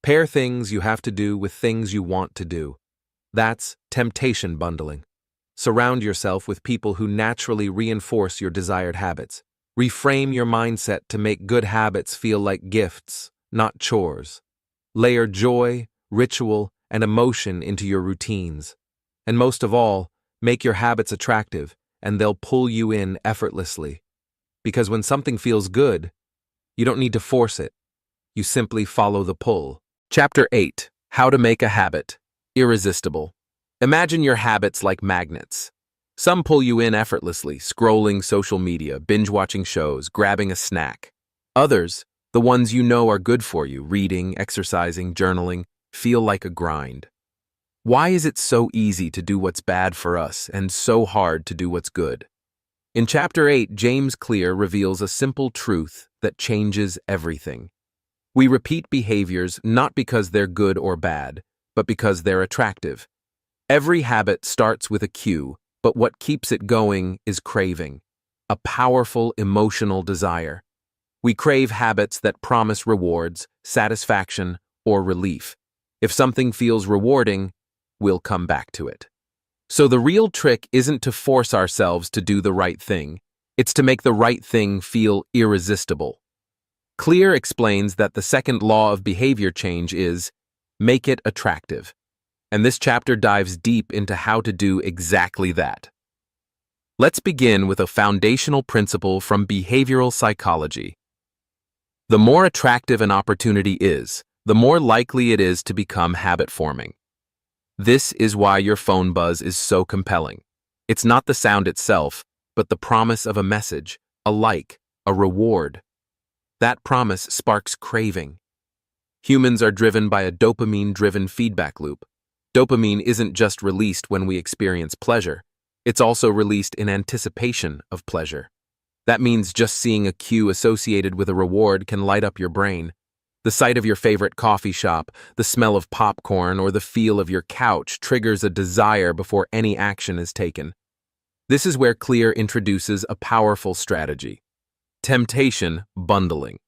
Pair things you have to do with things you want to do. That's temptation bundling. Surround yourself with people who naturally reinforce your desired habits. Reframe your mindset to make good habits feel like gifts, not chores. Layer joy, ritual, and emotion into your routines. And most of all, make your habits attractive, and they'll pull you in effortlessly. Because when something feels good, you don't need to force it. You simply follow the pull. Chapter 8. How to Make a Habit Irresistible. Imagine your habits like magnets. Some pull you in effortlessly, scrolling social media, binge-watching shows, grabbing a snack. Others, the ones you know are good for you, reading, exercising, journaling, feel like a grind. Why is it so easy to do what's bad for us and so hard to do what's good? In Chapter 8, James Clear reveals a simple truth that changes everything. We repeat behaviors not because they're good or bad, but because they're attractive. Every habit starts with a cue, but what keeps it going is craving, a powerful emotional desire. We crave habits that promise rewards, satisfaction, or relief. If something feels rewarding, we'll come back to it. So the real trick isn't to force ourselves to do the right thing. It's to make the right thing feel irresistible. Clear explains that the second law of behavior change is, make it attractive. And this chapter dives deep into how to do exactly that. Let's begin with a foundational principle from behavioral psychology. The more attractive an opportunity is, the more likely it is to become habit-forming. This is why your phone buzz is so compelling. It's not the sound itself, but the promise of a message, a like, a reward. That promise sparks craving. Humans are driven by a dopamine-driven feedback loop. Dopamine isn't just released when we experience pleasure. It's also released in anticipation of pleasure. That means just seeing a cue associated with a reward can light up your brain. The sight of your favorite coffee shop, the smell of popcorn, or the feel of your couch triggers a desire before any action is taken. This is where Clear introduces a powerful strategy. Temptation bundling.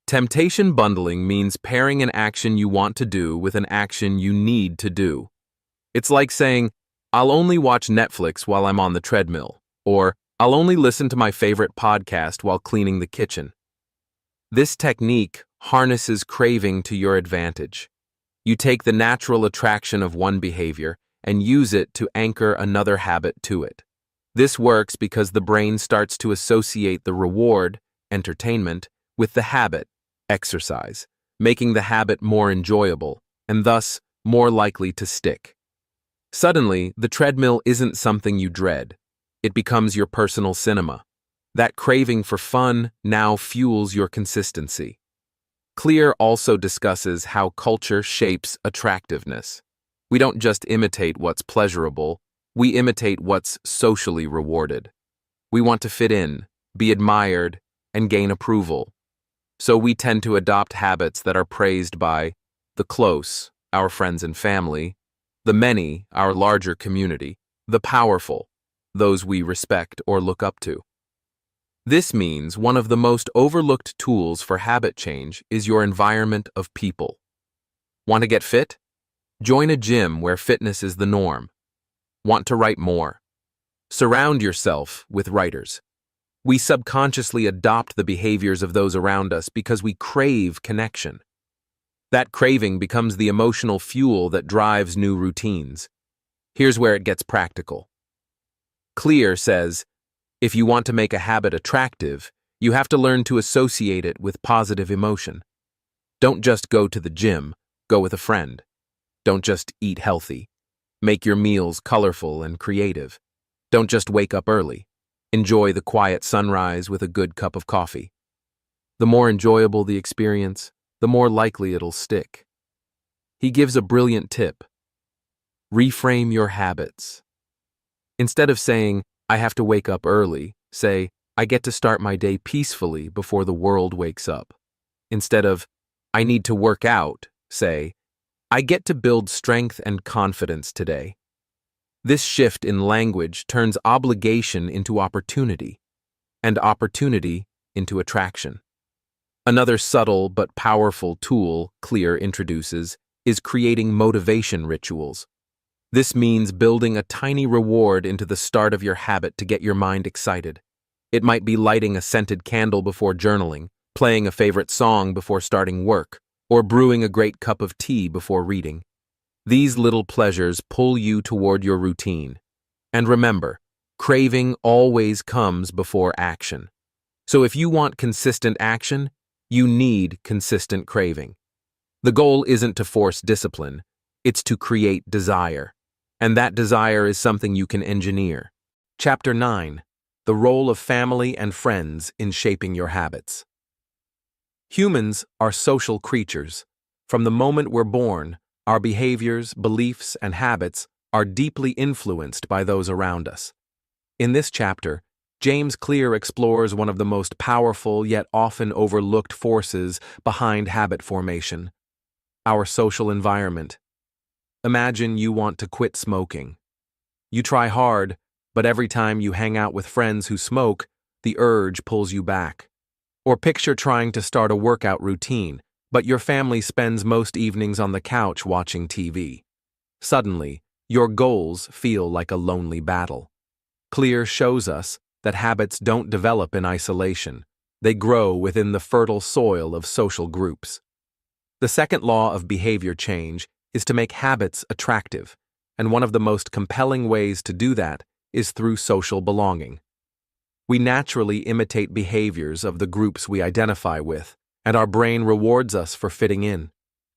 Temptation bundling means pairing an action you want to do with an action you need to do. It's like saying, I'll only watch Netflix while I'm on the treadmill, or I'll only listen to my favorite podcast while cleaning the kitchen. This technique harnesses craving to your advantage. You take the natural attraction of one behavior and use it to anchor another habit to it. This works because the brain starts to associate the reward, entertainment, with the habit, exercise, making the habit more enjoyable and thus more likely to stick. Suddenly, the treadmill isn't something you dread. It becomes your personal cinema. That craving for fun now fuels your consistency. Clear also discusses how culture shapes attractiveness. We don't just imitate what's pleasurable, we imitate what's socially rewarded. We want to fit in, be admired, and gain approval. So we tend to adopt habits that are praised by the close, our friends and family, the many, our larger community, the powerful, those we respect or look up to. This means one of the most overlooked tools for habit change is your environment of people. Want to get fit? Join a gym where fitness is the norm. Want to write more? Surround yourself with writers. We subconsciously adopt the behaviors of those around us because we crave connection. That craving becomes the emotional fuel that drives new routines. Here's where it gets practical. Clear says, if you want to make a habit attractive, you have to learn to associate it with positive emotion. Don't just go to the gym, go with a friend. Don't just eat healthy. Make your meals colorful and creative. Don't just wake up early. Enjoy the quiet sunrise with a good cup of coffee. The more enjoyable the experience, the more likely it'll stick. He gives a brilliant tip. Reframe your habits. Instead of saying, I have to wake up early, say, I get to start my day peacefully before the world wakes up. Instead of, I need to work out, say, I get to build strength and confidence today. This shift in language turns obligation into opportunity, and opportunity into attraction. Another subtle but powerful tool Clear introduces is creating motivation rituals. This means building a tiny reward into the start of your habit to get your mind excited. It might be lighting a scented candle before journaling, playing a favorite song before starting work, or brewing a great cup of tea before reading. These little pleasures pull you toward your routine. And remember, craving always comes before action. So if you want consistent action, you need consistent craving. The goal isn't to force discipline, it's to create desire. And that desire is something you can engineer. Chapter 9. The role of family and friends in shaping your habits. Humans are social creatures. From the moment we're born, our behaviors, beliefs, and habits are deeply influenced by those around us. In this chapter, James Clear explores one of the most powerful yet often overlooked forces behind habit formation: our social environment. Imagine you want to quit smoking. You try hard, but every time you hang out with friends who smoke, the urge pulls you back. Or picture trying to start a workout routine, but your family spends most evenings on the couch watching TV. Suddenly, your goals feel like a lonely battle. Clear shows us that habits don't develop in isolation. They grow within the fertile soil of social groups. The second law of behavior change is to make habits attractive, and one of the most compelling ways to do that is through social belonging. We naturally imitate behaviors of the groups we identify with, and our brain rewards us for fitting in.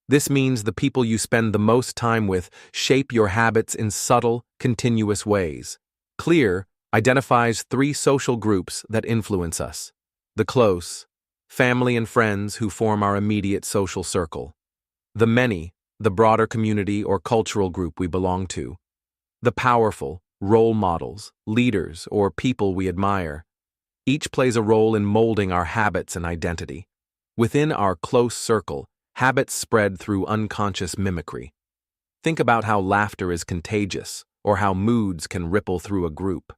This means the people you spend the most time with shape your habits in subtle, continuous ways. Clear identifies 3 social groups that influence us: the close, family and friends who form our immediate social circle; the many, the broader community or cultural group we belong to; the powerful, role models, leaders, or people we admire. Each plays a role in molding our habits and identity. Within our close circle, habits spread through unconscious mimicry. Think about how laughter is contagious, or how moods can ripple through a group.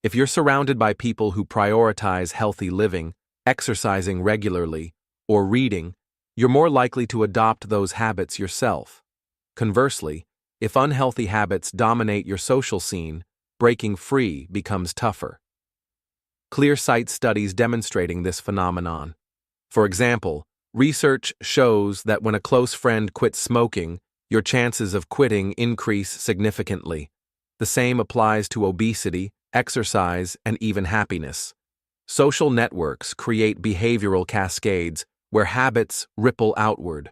If you're surrounded by people who prioritize healthy living, exercising regularly, or reading, you're more likely to adopt those habits yourself. Conversely, If unhealthy habits dominate your social scene, breaking free becomes tougher. Clear cite studies demonstrating this phenomenon. For example, research shows that when a close friend quits smoking, your chances of quitting increase significantly. The same applies to obesity, exercise, and even happiness. Social networks create behavioral cascades where habits ripple outward.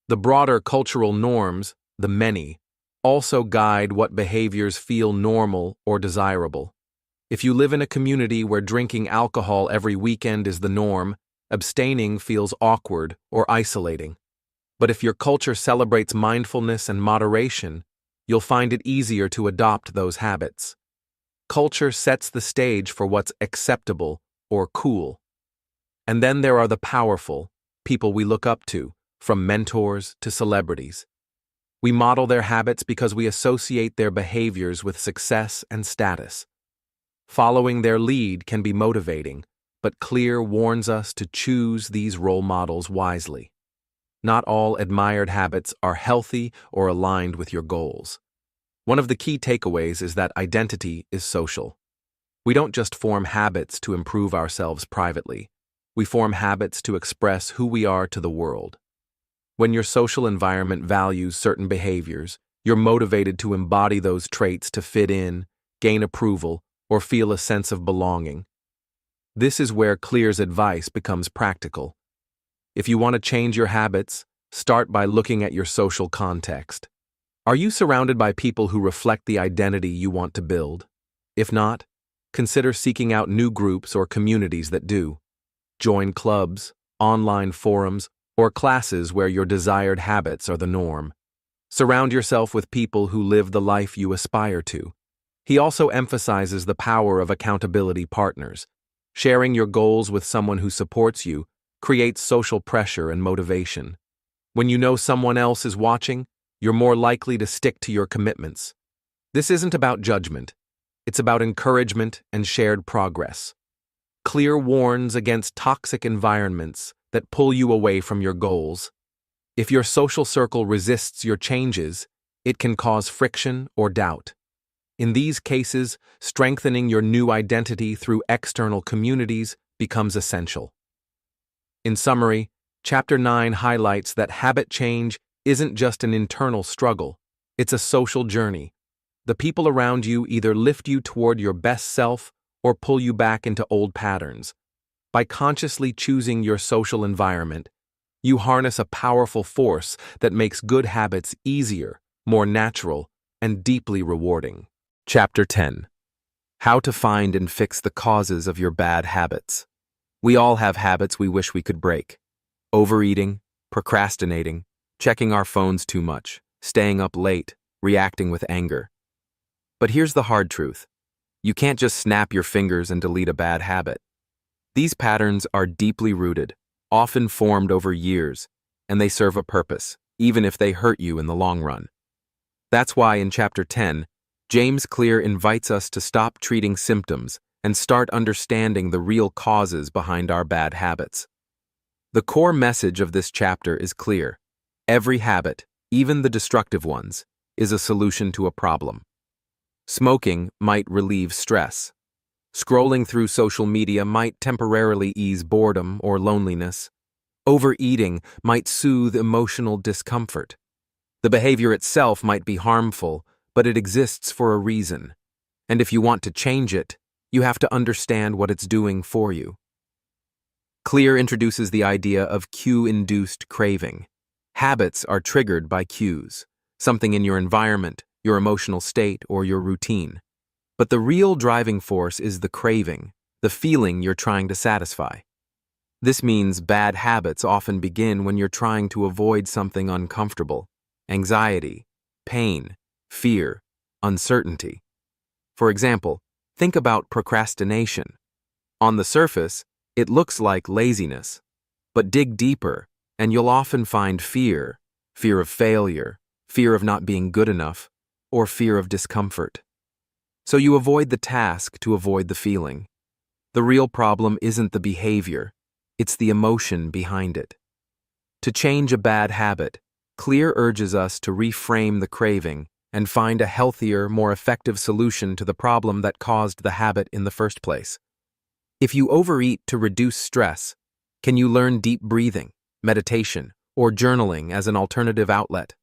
The broader cultural norms, the many, also guide what behaviors feel normal or desirable. If you live in a community where drinking alcohol every weekend is the norm, abstaining feels awkward or isolating. But if your culture celebrates mindfulness and moderation, you'll find it easier to adopt those habits. Culture sets the stage for what's acceptable or cool. And then there are the powerful, people we look up to, from mentors to celebrities. We model their habits because we associate their behaviors with success and status. Following their lead can be motivating, but Clear warns us to choose these role models wisely. Not all admired habits are healthy or aligned with your goals. One of the key takeaways is that identity is social. We don't just form habits to improve ourselves privately. We form habits to express who we are to the world. When your social environment values certain behaviors, you're motivated to embody those traits to fit in, gain approval, or feel a sense of belonging. This is where Clear's advice becomes practical. If you want to change your habits, start by looking at your social context. Are you surrounded by people who reflect the identity you want to build? If not, consider seeking out new groups or communities that do. Join clubs, online forums, or classes where your desired habits are the norm. Surround yourself with people who live the life you aspire to. He also emphasizes the power of accountability partners. Sharing your goals with someone who supports you creates social pressure and motivation. When you know someone else is watching, you're more likely to stick to your commitments. This isn't about judgment. It's about encouragement and shared progress. Clear warns against toxic environments that pull you away from your goals. If your social circle resists your changes, it can cause friction or doubt. In these cases, strengthening your new identity through external communities becomes essential. In summary, Chapter 9 highlights that habit change isn't just an internal struggle, it's a social journey. The people around you either lift you toward your best self or pull you back into old patterns. By consciously choosing your social environment, you harness a powerful force that makes good habits easier, more natural, and deeply rewarding. Chapter 10. How to find and fix the causes of your bad habits. We all have habits we wish we could break. Overeating, procrastinating, checking our phones too much, staying up late, reacting with anger. But here's the hard truth. You can't just snap your fingers and delete a bad habit. These patterns are deeply rooted, often formed over years, and they serve a purpose, even if they hurt you in the long run. That's why in Chapter 10, James Clear invites us to stop treating symptoms and start understanding the real causes behind our bad habits. The core message of this chapter is clear. Every habit, even the destructive ones, is a solution to a problem. Smoking might relieve stress. Scrolling through social media might temporarily ease boredom or loneliness. Overeating might soothe emotional discomfort. The behavior itself might be harmful, but it exists for a reason. And if you want to change it, you have to understand what it's doing for you. Clear introduces the idea of cue-induced craving. Habits are triggered by cues, something in your environment, your emotional state, or your routine. But the real driving force is the craving, the feeling you're trying to satisfy. This means bad habits often begin when you're trying to avoid something uncomfortable: anxiety, pain, fear, uncertainty. For example, think about procrastination. On the surface, it looks like laziness, but dig deeper and you'll often find fear of failure, fear of not being good enough, or fear of discomfort. So you avoid the task to avoid the feeling. The real problem isn't the behavior, it's the emotion behind it. To change a bad habit, Clear urges us to reframe the craving and find a healthier, more effective solution to the problem that caused the habit in the first place. If you overeat to reduce stress, can you learn deep breathing, meditation, or journaling as an alternative outlet?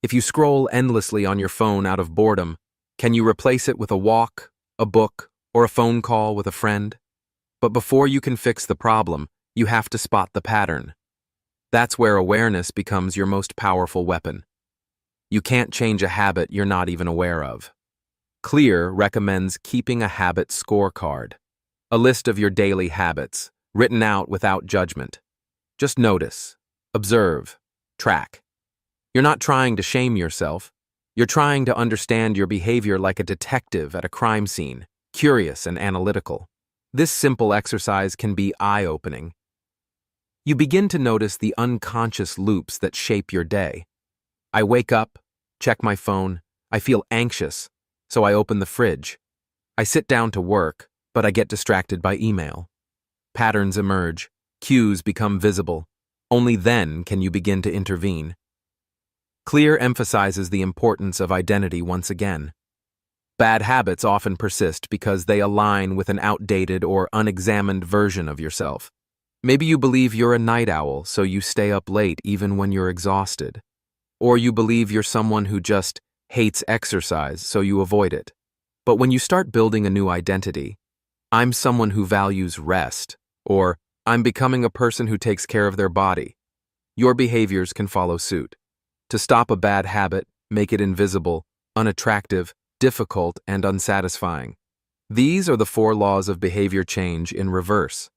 If you scroll endlessly on your phone out of boredom, can you replace it with a walk, a book, or a phone call with a friend? But before you can fix the problem, you have to spot the pattern. That's where awareness becomes your most powerful weapon. You can't change a habit you're not even aware of. Clear recommends keeping a habit scorecard, a list of your daily habits, written out without judgment. Just notice, observe, track. You're not trying to shame yourself. You're trying to understand your behavior like a detective at a crime scene, curious and analytical. This simple exercise can be eye-opening. You begin to notice the unconscious loops that shape your day. I wake up, check my phone, I feel anxious, so I open the fridge. I sit down to work, but I get distracted by email. Patterns emerge, cues become visible. Only then can you begin to intervene. Clear emphasizes the importance of identity once again. Bad habits often persist because they align with an outdated or unexamined version of yourself. Maybe you believe you're a night owl, so you stay up late even when you're exhausted. Or you believe you're someone who just hates exercise, so you avoid it. But when you start building a new identity, I'm someone who values rest, or I'm becoming a person who takes care of their body, your behaviors can follow suit. To stop a bad habit, make it invisible, unattractive, difficult, and unsatisfying. These are the 4 laws of behavior change in reverse.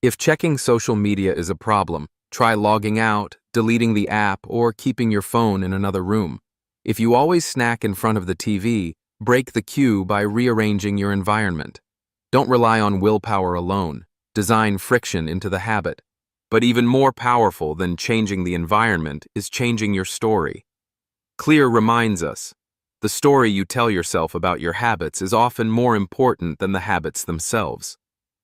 If checking social media is a problem, try logging out, deleting the app, or keeping your phone in another room. If you always snack in front of the TV, break the cue by rearranging your environment. Don't rely on willpower alone. Design friction into the habit. But even more powerful than changing the environment is changing your story. Clear reminds us, the story you tell yourself about your habits is often more important than the habits themselves.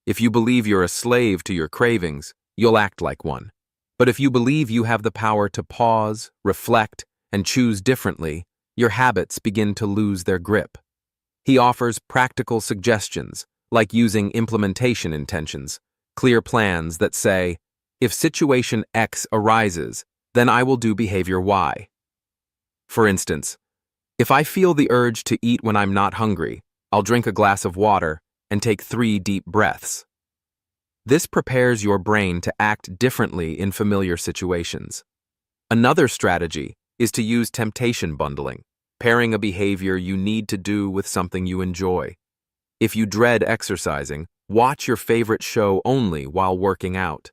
If you believe you're a slave to your cravings, you'll act like one. But if you believe you have the power to pause, reflect, and choose differently, your habits begin to lose their grip. He offers practical suggestions, like using implementation intentions, clear plans that say, if situation X arises, then I will do behavior Y. For instance, if I feel the urge to eat when I'm not hungry, I'll drink a glass of water and take 3 deep breaths. This prepares your brain to act differently in familiar situations. Another strategy is to use temptation bundling, pairing a behavior you need to do with something you enjoy. If you dread exercising, watch your favorite show only while working out.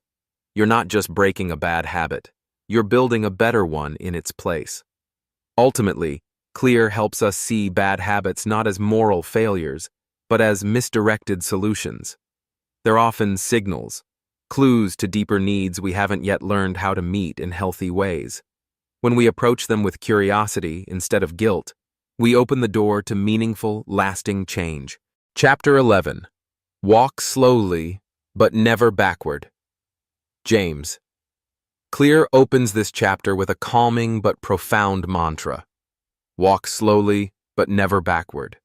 You're not just breaking a bad habit, you're building a better one in its place. Ultimately, Clear helps us see bad habits not as moral failures, but as misdirected solutions. They're often signals, clues to deeper needs we haven't yet learned how to meet in healthy ways. When we approach them with curiosity instead of guilt, we open the door to meaningful, lasting change. Chapter 11. Walk slowly, but never backward. James. Clear opens this chapter with a calming but profound mantra. Walk slowly, but never backward.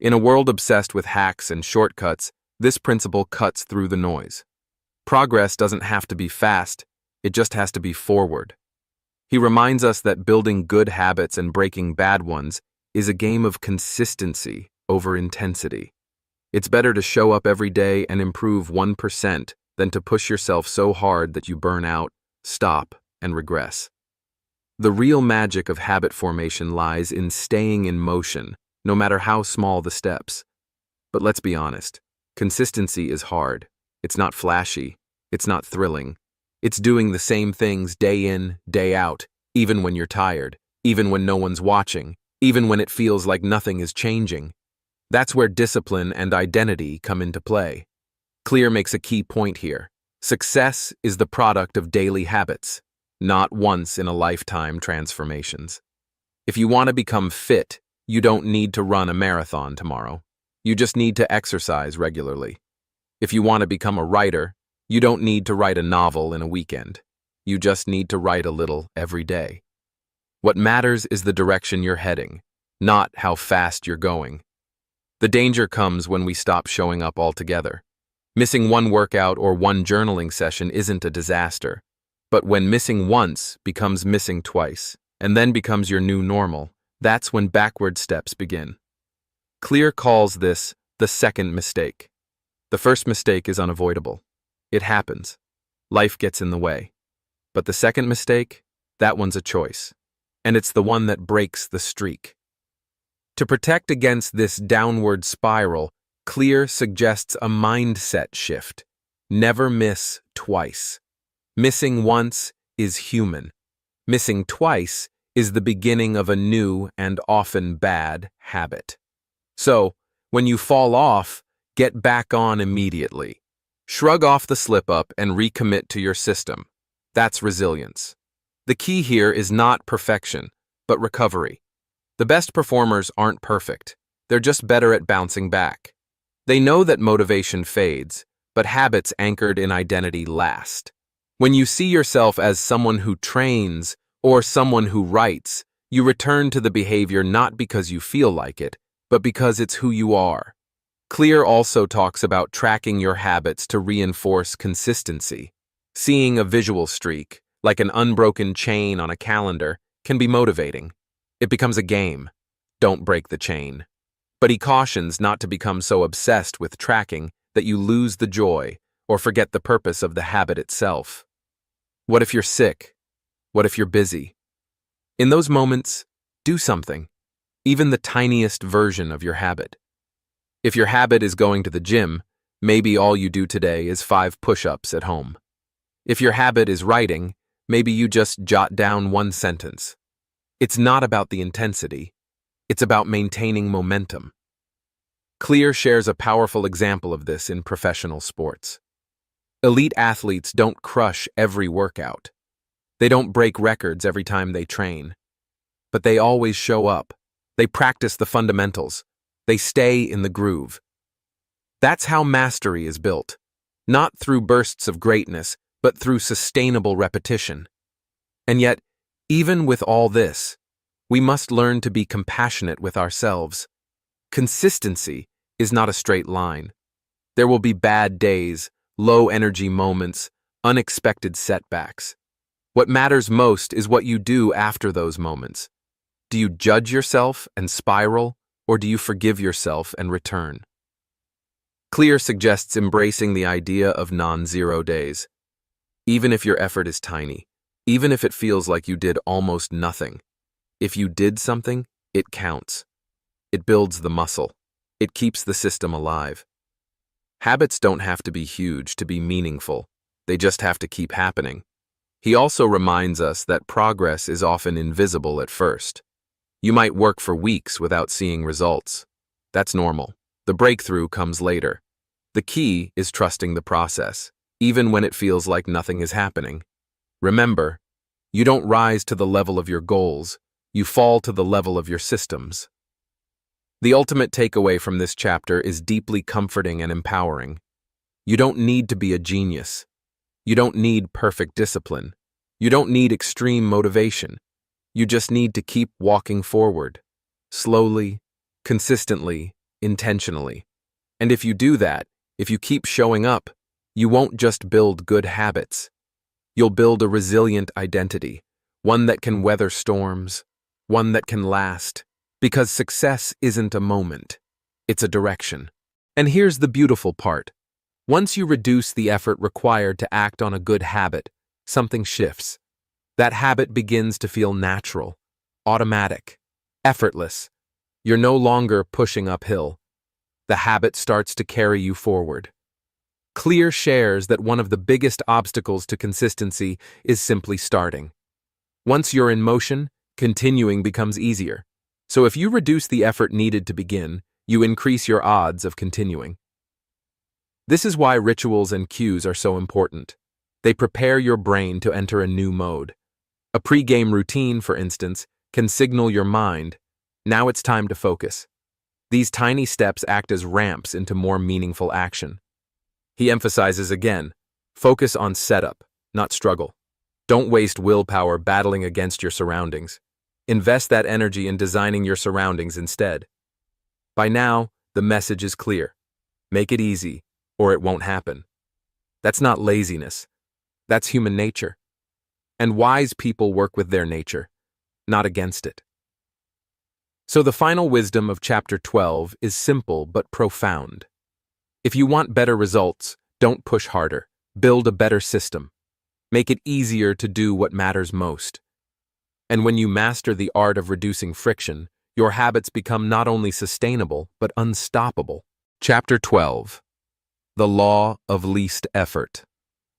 In a world obsessed with hacks and shortcuts, this principle cuts through the noise. Progress doesn't have to be fast, it just has to be forward. He reminds us that building good habits and breaking bad ones is a game of consistency over intensity. It's better to show up every day and improve 1% than to push yourself so hard that you burn out, stop, and regress. The real magic of habit formation lies in staying in motion, no matter how small the steps. But let's be honest, consistency is hard. It's not flashy. It's not thrilling. It's doing the same things day in, day out, even when you're tired, even when no one's watching, even when it feels like nothing is changing. That's where discipline and identity come into play. Clear makes a key point here. Success is the product of daily habits, not once-in-a-lifetime transformations. If you want to become fit, you don't need to run a marathon tomorrow. You just need to exercise regularly. If you want to become a writer, you don't need to write a novel in a weekend. You just need to write a little every day. What matters is the direction you're heading, not how fast you're going. The danger comes when we stop showing up altogether. Missing one workout or one journaling session isn't a disaster, but when missing once becomes missing twice, and then becomes your new normal, that's when backward steps begin. Clear calls this the second mistake. The first mistake is unavoidable. It happens. Life gets in the way. But the second mistake, that one's a choice. And it's the one that breaks the streak. To protect against this downward spiral, Clear suggests a mindset shift. Never miss twice. Missing once is human. Missing twice is the beginning of a new and often bad habit. So, when you fall off, get back on immediately. Shrug off the slip-up and recommit to your system. That's resilience. The key here is not perfection, but recovery. The best performers aren't perfect. They're just better at bouncing back. They know that motivation fades, but habits anchored in identity last. When you see yourself as someone who trains or someone who writes, you return to the behavior not because you feel like it, but because it's who you are. Clear also talks about tracking your habits to reinforce consistency. Seeing a visual streak, like an unbroken chain on a calendar, can be motivating. It becomes a game. Don't break the chain. But he cautions not to become so obsessed with tracking that you lose the joy or forget the purpose of the habit itself. What if you're sick? What if you're busy? In those moments, do something, even the tiniest version of your habit. If your habit is going to the gym, maybe all you do today is 5 push-ups at home. If your habit is writing, maybe you just jot down 1 sentence. It's not about the intensity. It's about maintaining momentum. Clear shares a powerful example of this in professional sports. Elite athletes don't crush every workout. They don't break records every time they train. But they always show up. They practice the fundamentals. They stay in the groove. That's how mastery is built. Not through bursts of greatness, but through sustainable repetition. And yet, even with all this, we must learn to be compassionate with ourselves. Consistency is not a straight line. There will be bad days, low-energy moments, unexpected setbacks. What matters most is what you do after those moments. Do you judge yourself and spiral, or do you forgive yourself and return? Clear suggests embracing the idea of non-zero days. Even if your effort is tiny, even if it feels like you did almost nothing, if you did something, it counts. It builds the muscle. It keeps the system alive. Habits don't have to be huge to be meaningful. They just have to keep happening. He also reminds us that progress is often invisible at first. You might work for weeks without seeing results. That's normal. The breakthrough comes later. The key is trusting the process, even when it feels like nothing is happening. Remember, you don't rise to the level of your goals, you fall to the level of your systems. The ultimate takeaway from this chapter is deeply comforting and empowering. You don't need to be a genius. You don't need perfect discipline. You don't need extreme motivation. You just need to keep walking forward, slowly, consistently, intentionally. And if you do that, if you keep showing up, you won't just build good habits. You'll build a resilient identity, one that can weather storms, one that can last, because success isn't a moment, it's a direction. And here's the beautiful part. Once you reduce the effort required to act on a good habit, something shifts. That habit begins to feel natural, automatic, effortless. You're no longer pushing uphill. The habit starts to carry you forward. Clear shares that one of the biggest obstacles to consistency is simply starting. Once you're in motion, continuing becomes easier. So if you reduce the effort needed to begin, you increase your odds of continuing. This is why rituals and cues are so important. They prepare your brain to enter a new mode. A pre-game routine, for instance, can signal your mind, now it's time to focus. These tiny steps act as ramps into more meaningful action. He emphasizes again, focus on setup, not struggle. Don't waste willpower battling against your surroundings. Invest that energy in designing your surroundings instead. By now, the message is clear. Make it easy, or it won't happen. That's not laziness. That's human nature. And wise people work with their nature, not against it. So the final wisdom of chapter 12 is simple but profound. If you want better results, don't push harder. Build a better system. Make it easier to do what matters most. And when you master the art of reducing friction, your habits become not only sustainable, but unstoppable. Chapter 12. The Law of Least Effort.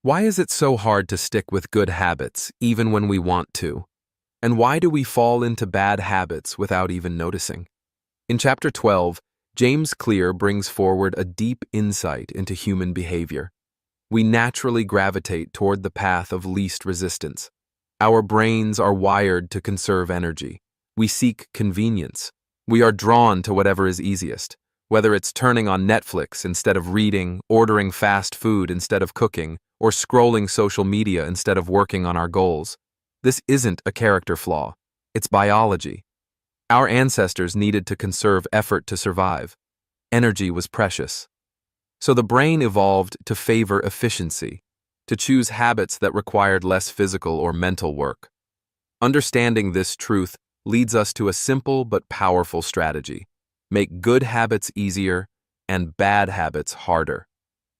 Why is it so hard to stick with good habits, even when we want to? And why do we fall into bad habits without even noticing? In Chapter 12, James Clear brings forward a deep insight into human behavior. We naturally gravitate toward the path of least resistance. Our brains are wired to conserve energy. We seek convenience. We are drawn to whatever is easiest, whether it's turning on Netflix instead of reading, ordering fast food instead of cooking, or scrolling social media instead of working on our goals. This isn't a character flaw. It's biology. Our ancestors needed to conserve effort to survive. Energy was precious. So the brain evolved to favor efficiency, to choose habits that required less physical or mental work. Understanding this truth leads us to a simple but powerful strategy. Make good habits easier and bad habits harder.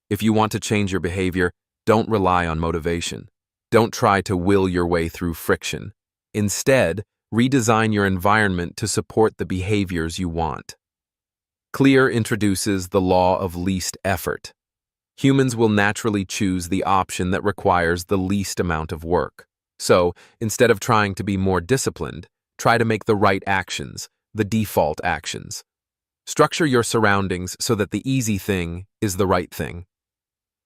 If you want to change your behavior, don't rely on motivation. Don't try to will your way through friction. Instead, redesign your environment to support the behaviors you want. Clear introduces the law of least effort. Humans will naturally choose the option that requires the least amount of work. So, instead of trying to be more disciplined, try to make the right actions, the default actions. Structure your surroundings so that the easy thing is the right thing.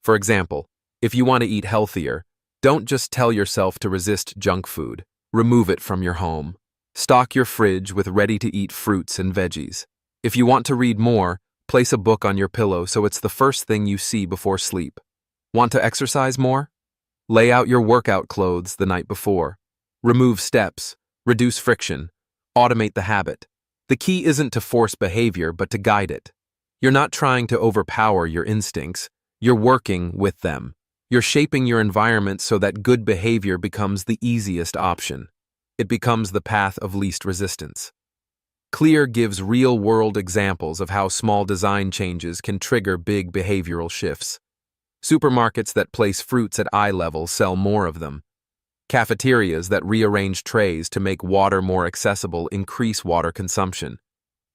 For example, if you want to eat healthier, don't just tell yourself to resist junk food. Remove it from your home. Stock your fridge with ready-to-eat fruits and veggies. If you want to read more, place a book on your pillow so it's the first thing you see before sleep. Want to exercise more? Lay out your workout clothes the night before. Remove steps, reduce friction, automate the habit. The key isn't to force behavior, but to guide it. You're not trying to overpower your instincts. You're working with them. You're shaping your environment so that good behavior becomes the easiest option. It becomes the path of least resistance. Clear gives real-world examples of how small design changes can trigger big behavioral shifts. Supermarkets that place fruits at eye level sell more of them. Cafeterias that rearrange trays to make water more accessible increase water consumption.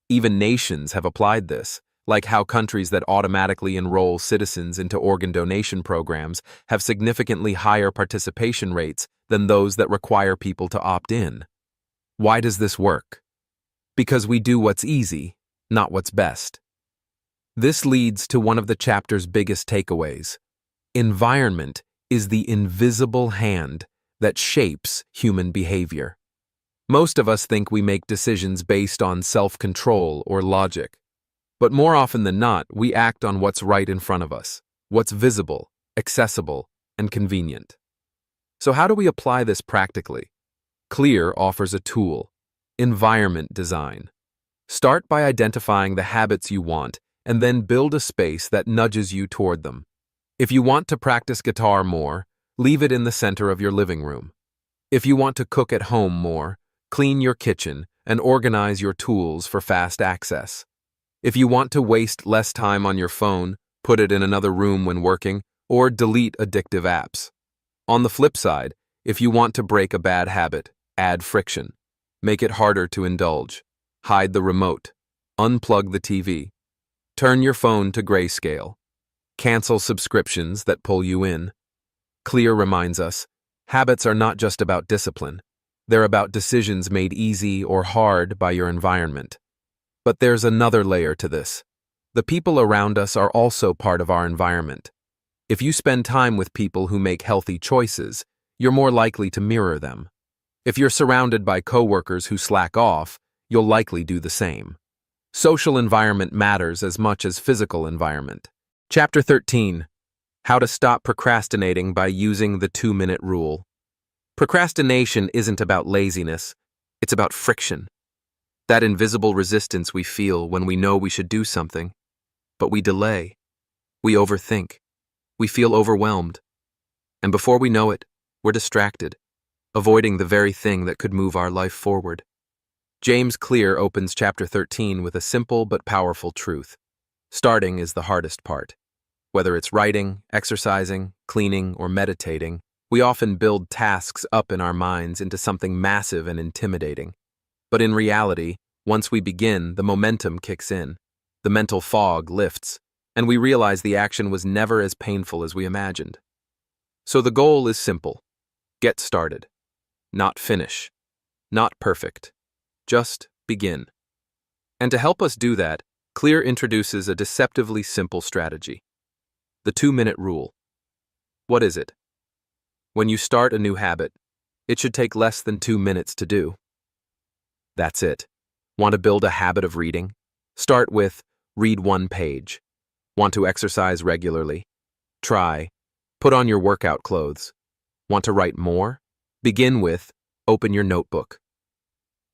Even nations have applied this, like how countries that automatically enroll citizens into organ donation programs have significantly higher participation rates than those that require people to opt in. Why does this work? Because we do what's easy, not what's best. This leads to one of the chapter's biggest takeaways. Environment is the invisible hand that shapes human behavior. Most of us think we make decisions based on self-control or logic. But more often than not, we act on what's right in front of us, what's visible, accessible, and convenient. So how do we apply this practically? Clear offers a tool: environment design. Start by identifying the habits you want and then build a space that nudges you toward them. If you want to practice guitar more, leave it in the center of your living room. If you want to cook at home more, clean your kitchen and organize your tools for fast access. If you want to waste less time on your phone, put it in another room when working, or delete addictive apps. On the flip side, if you want to break a bad habit, add friction. Make it harder to indulge. Hide the remote. Unplug the TV. Turn your phone to grayscale. Cancel subscriptions that pull you in. Clear reminds us, habits are not just about discipline. They're about decisions made easy or hard by your environment. But there's another layer to this. The people around us are also part of our environment. If you spend time with people who make healthy choices, you're more likely to mirror them. If you're surrounded by coworkers who slack off, you'll likely do the same. Social environment matters as much as physical environment. Chapter 13. How to stop procrastinating by using the 2-minute rule. Procrastination isn't about laziness. It's about friction. That invisible resistance we feel when we know we should do something, but we delay. We overthink. We feel overwhelmed. And before we know it, we're distracted, avoiding the very thing that could move our life forward. James Clear opens chapter 13 with a simple but powerful truth. Starting is the hardest part. Whether it's writing, exercising, cleaning, or meditating, we often build tasks up in our minds into something massive and intimidating. But in reality, once we begin, the momentum kicks in. The mental fog lifts, and we realize the action was never as painful as we imagined. So the goal is simple. Get started. Not finish. Not perfect. Just begin. And to help us do that, Clear introduces a deceptively simple strategy. The 2-minute rule. What is it? When you start a new habit, it should take less than 2 minutes to do. That's it. Want to build a habit of reading? Start with read 1 page. Want to exercise regularly? Try. Put on your workout clothes. Want to write more? Begin with open your notebook.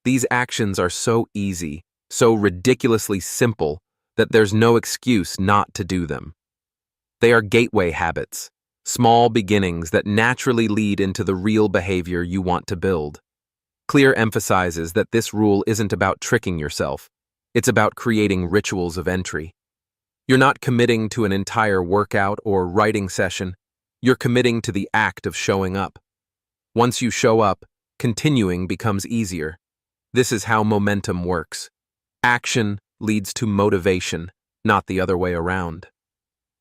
These actions are so easy, so ridiculously simple, that there's no excuse not to do them. They are gateway habits, small beginnings that naturally lead into the real behavior you want to build. Clear emphasizes that this rule isn't about tricking yourself. It's about creating rituals of entry. You're not committing to an entire workout or writing session. You're committing to the act of showing up. Once you show up, continuing becomes easier. This is how momentum works. Action leads to motivation, not the other way around.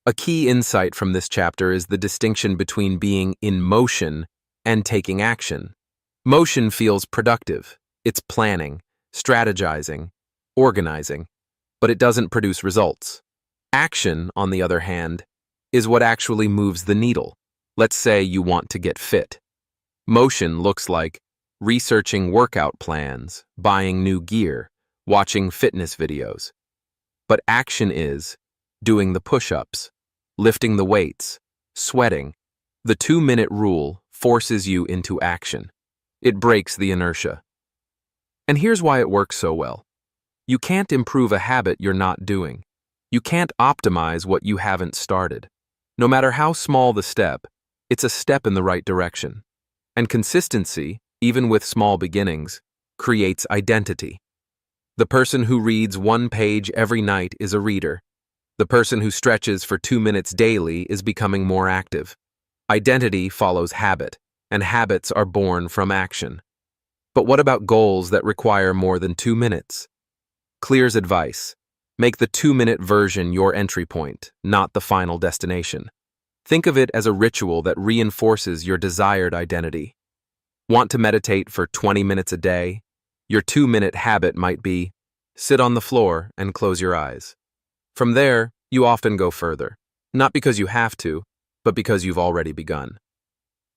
A key insight from this chapter is the distinction between being in motion and taking action. Motion feels productive. It's planning, strategizing, organizing, but it doesn't produce results. Action, on the other hand, is what actually moves the needle. Let's say you want to get fit. Motion looks like researching workout plans, buying new gear, watching fitness videos. But action is doing the push-ups, lifting the weights, sweating. The 2-minute rule forces you into action. It breaks the inertia. And here's why it works so well. You can't improve a habit you're not doing. You can't optimize what you haven't started. No matter how small the step, it's a step in the right direction. And consistency, even with small beginnings, creates identity. The person who reads 1 page every night is a reader. The person who stretches for 2 minutes daily is becoming more active. Identity follows habit, and habits are born from action. But what about goals that require more than 2 minutes? Clear's advice: make the 2-minute version your entry point, not the final destination. Think of it as a ritual that reinforces your desired identity. Want to meditate for 20 minutes a day? Your 2-minute habit might be sit on the floor and close your eyes. From there, you often go further, not because you have to, but because you've already begun.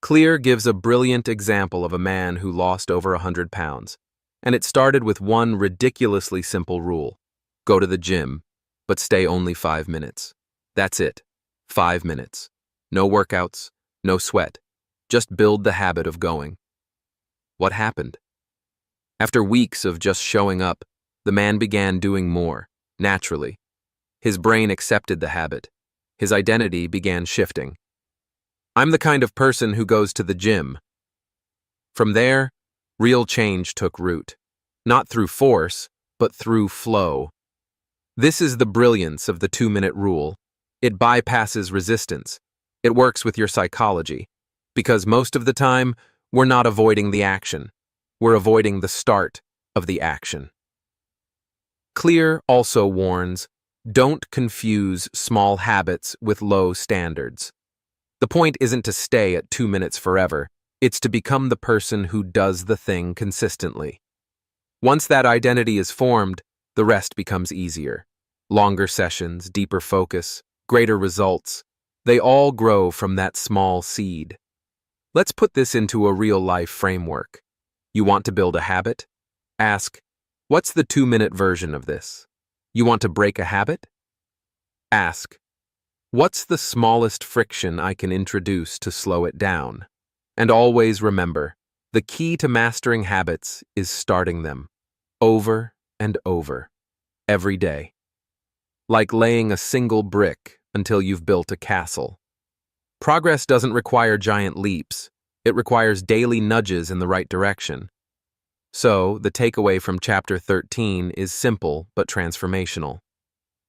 Clear gives a brilliant example of a man who lost over 100 pounds, and it started with one ridiculously simple rule: go to the gym, but stay only 5 minutes. That's it. 5 minutes. No workouts, no sweat. Just build the habit of going. What happened? After weeks of just showing up, the man began doing more, naturally. His brain accepted the habit. His identity began shifting. I'm the kind of person who goes to the gym. From there, real change took root. Not through force, but through flow. This is the brilliance of the 2-minute rule. It bypasses resistance. It works with your psychology. Because most of the time, we're not avoiding the action. We're avoiding the start of the action. Clear also warns, don't confuse small habits with low standards. The point isn't to stay at 2 minutes forever. It's to become the person who does the thing consistently. Once that identity is formed, the rest becomes easier. Longer sessions, deeper focus, greater results. They all grow from that small seed. Let's put this into a real-life framework. You want to build a habit? Ask, what's the 2-minute version of this? You want to break a habit? Ask, what's the smallest friction I can introduce to slow it down? And always remember, The key to mastering habits is starting them, over and over, every day. Like laying a single brick until you've built a castle. Progress doesn't require giant leaps. It requires daily nudges in the right direction. So, the takeaway from Chapter 13 is simple but transformational.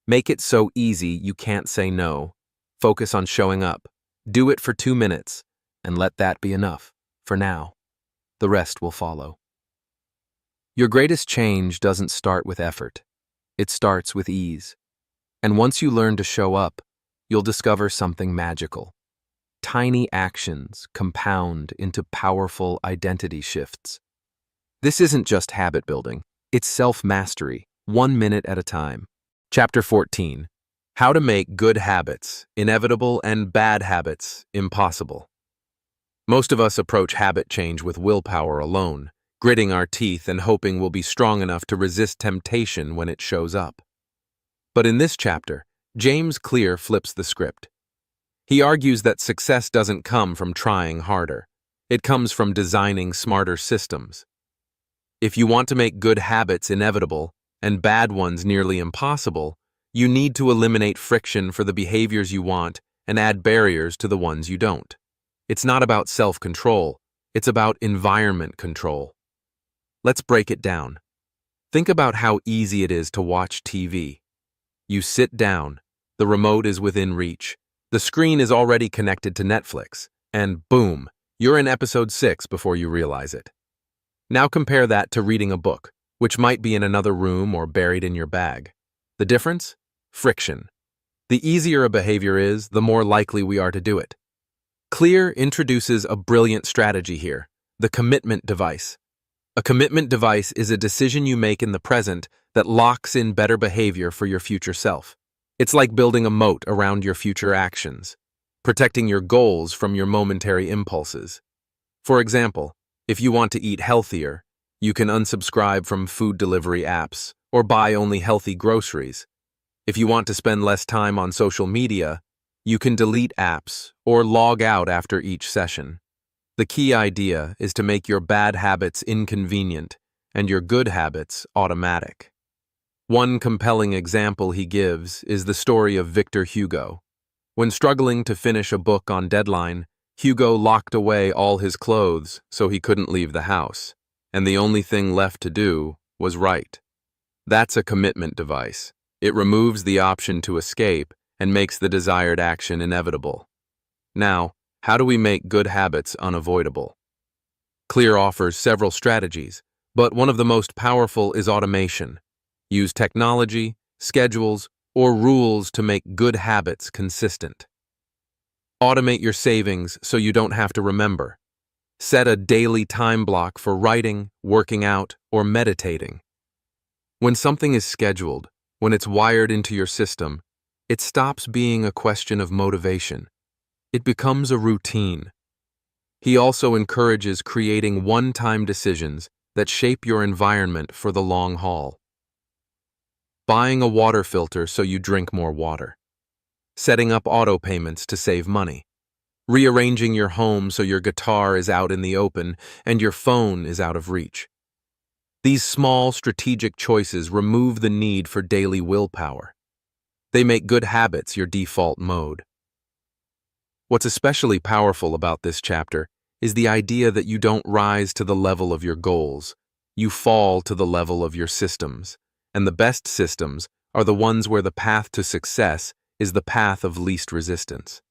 Make it so easy you can't say no. Focus on showing up. Do it for 2 minutes, and let that be enough, for now. The rest will follow. Your greatest change doesn't start with effort. It starts with ease. And once you learn to show up, you'll discover something magical. Tiny actions compound into powerful identity shifts. This isn't just habit building, it's self-mastery, 1 minute at a time. Chapter 14. How to make good habits inevitable and bad habits impossible. Most of us approach habit change with willpower alone, gritting our teeth and hoping we'll be strong enough to resist temptation when it shows up. But in this chapter, James Clear flips the script. He argues that success doesn't come from trying harder. It comes from designing smarter systems. If you want to make good habits inevitable and bad ones nearly impossible, you need to eliminate friction for the behaviors you want and add barriers to the ones you don't. It's not about self-control, it's about environment control. Let's break it down. Think about how easy it is to watch TV. You sit down, the remote is within reach, the screen is already connected to Netflix, and boom, you're in episode 6 before you realize it. Now compare that to reading a book, which might be in another room or buried in your bag. The difference? Friction. The easier a behavior is, the more likely we are to do it. Clear introduces a brilliant strategy here, the commitment device. A commitment device is a decision you make in the present that locks in better behavior for your future self. It's like building a moat around your future actions, protecting your goals from your momentary impulses. For example, if you want to eat healthier, you can unsubscribe from food delivery apps or buy only healthy groceries. If you want to spend less time on social media, you can delete apps or log out after each session. The key idea is to make your bad habits inconvenient and your good habits automatic. One compelling example he gives is the story of Victor Hugo. When struggling to finish a book on deadline, Hugo locked away all his clothes so he couldn't leave the house, and the only thing left to do was write. That's a commitment device. It removes the option to escape and makes the desired action inevitable. Now, how do we make good habits unavoidable? Clear offers several strategies, but one of the most powerful is automation. Use technology, schedules, or rules to make good habits consistent. Automate your savings so you don't have to remember. Set a daily time block for writing, working out, or meditating. When something is scheduled, when it's wired into your system, it stops being a question of motivation. It becomes a routine. He also encourages creating one-time decisions that shape your environment for the long haul. Buying a water filter so you drink more water. Setting up auto payments to save money. Rearranging your home so your guitar is out in the open and your phone is out of reach. These small strategic choices remove the need for daily willpower. They make good habits your default mode. What's especially powerful about this chapter is the idea that you don't rise to the level of your goals. You fall to the level of your systems. And the best systems are the ones where the path to success is the path of least resistance.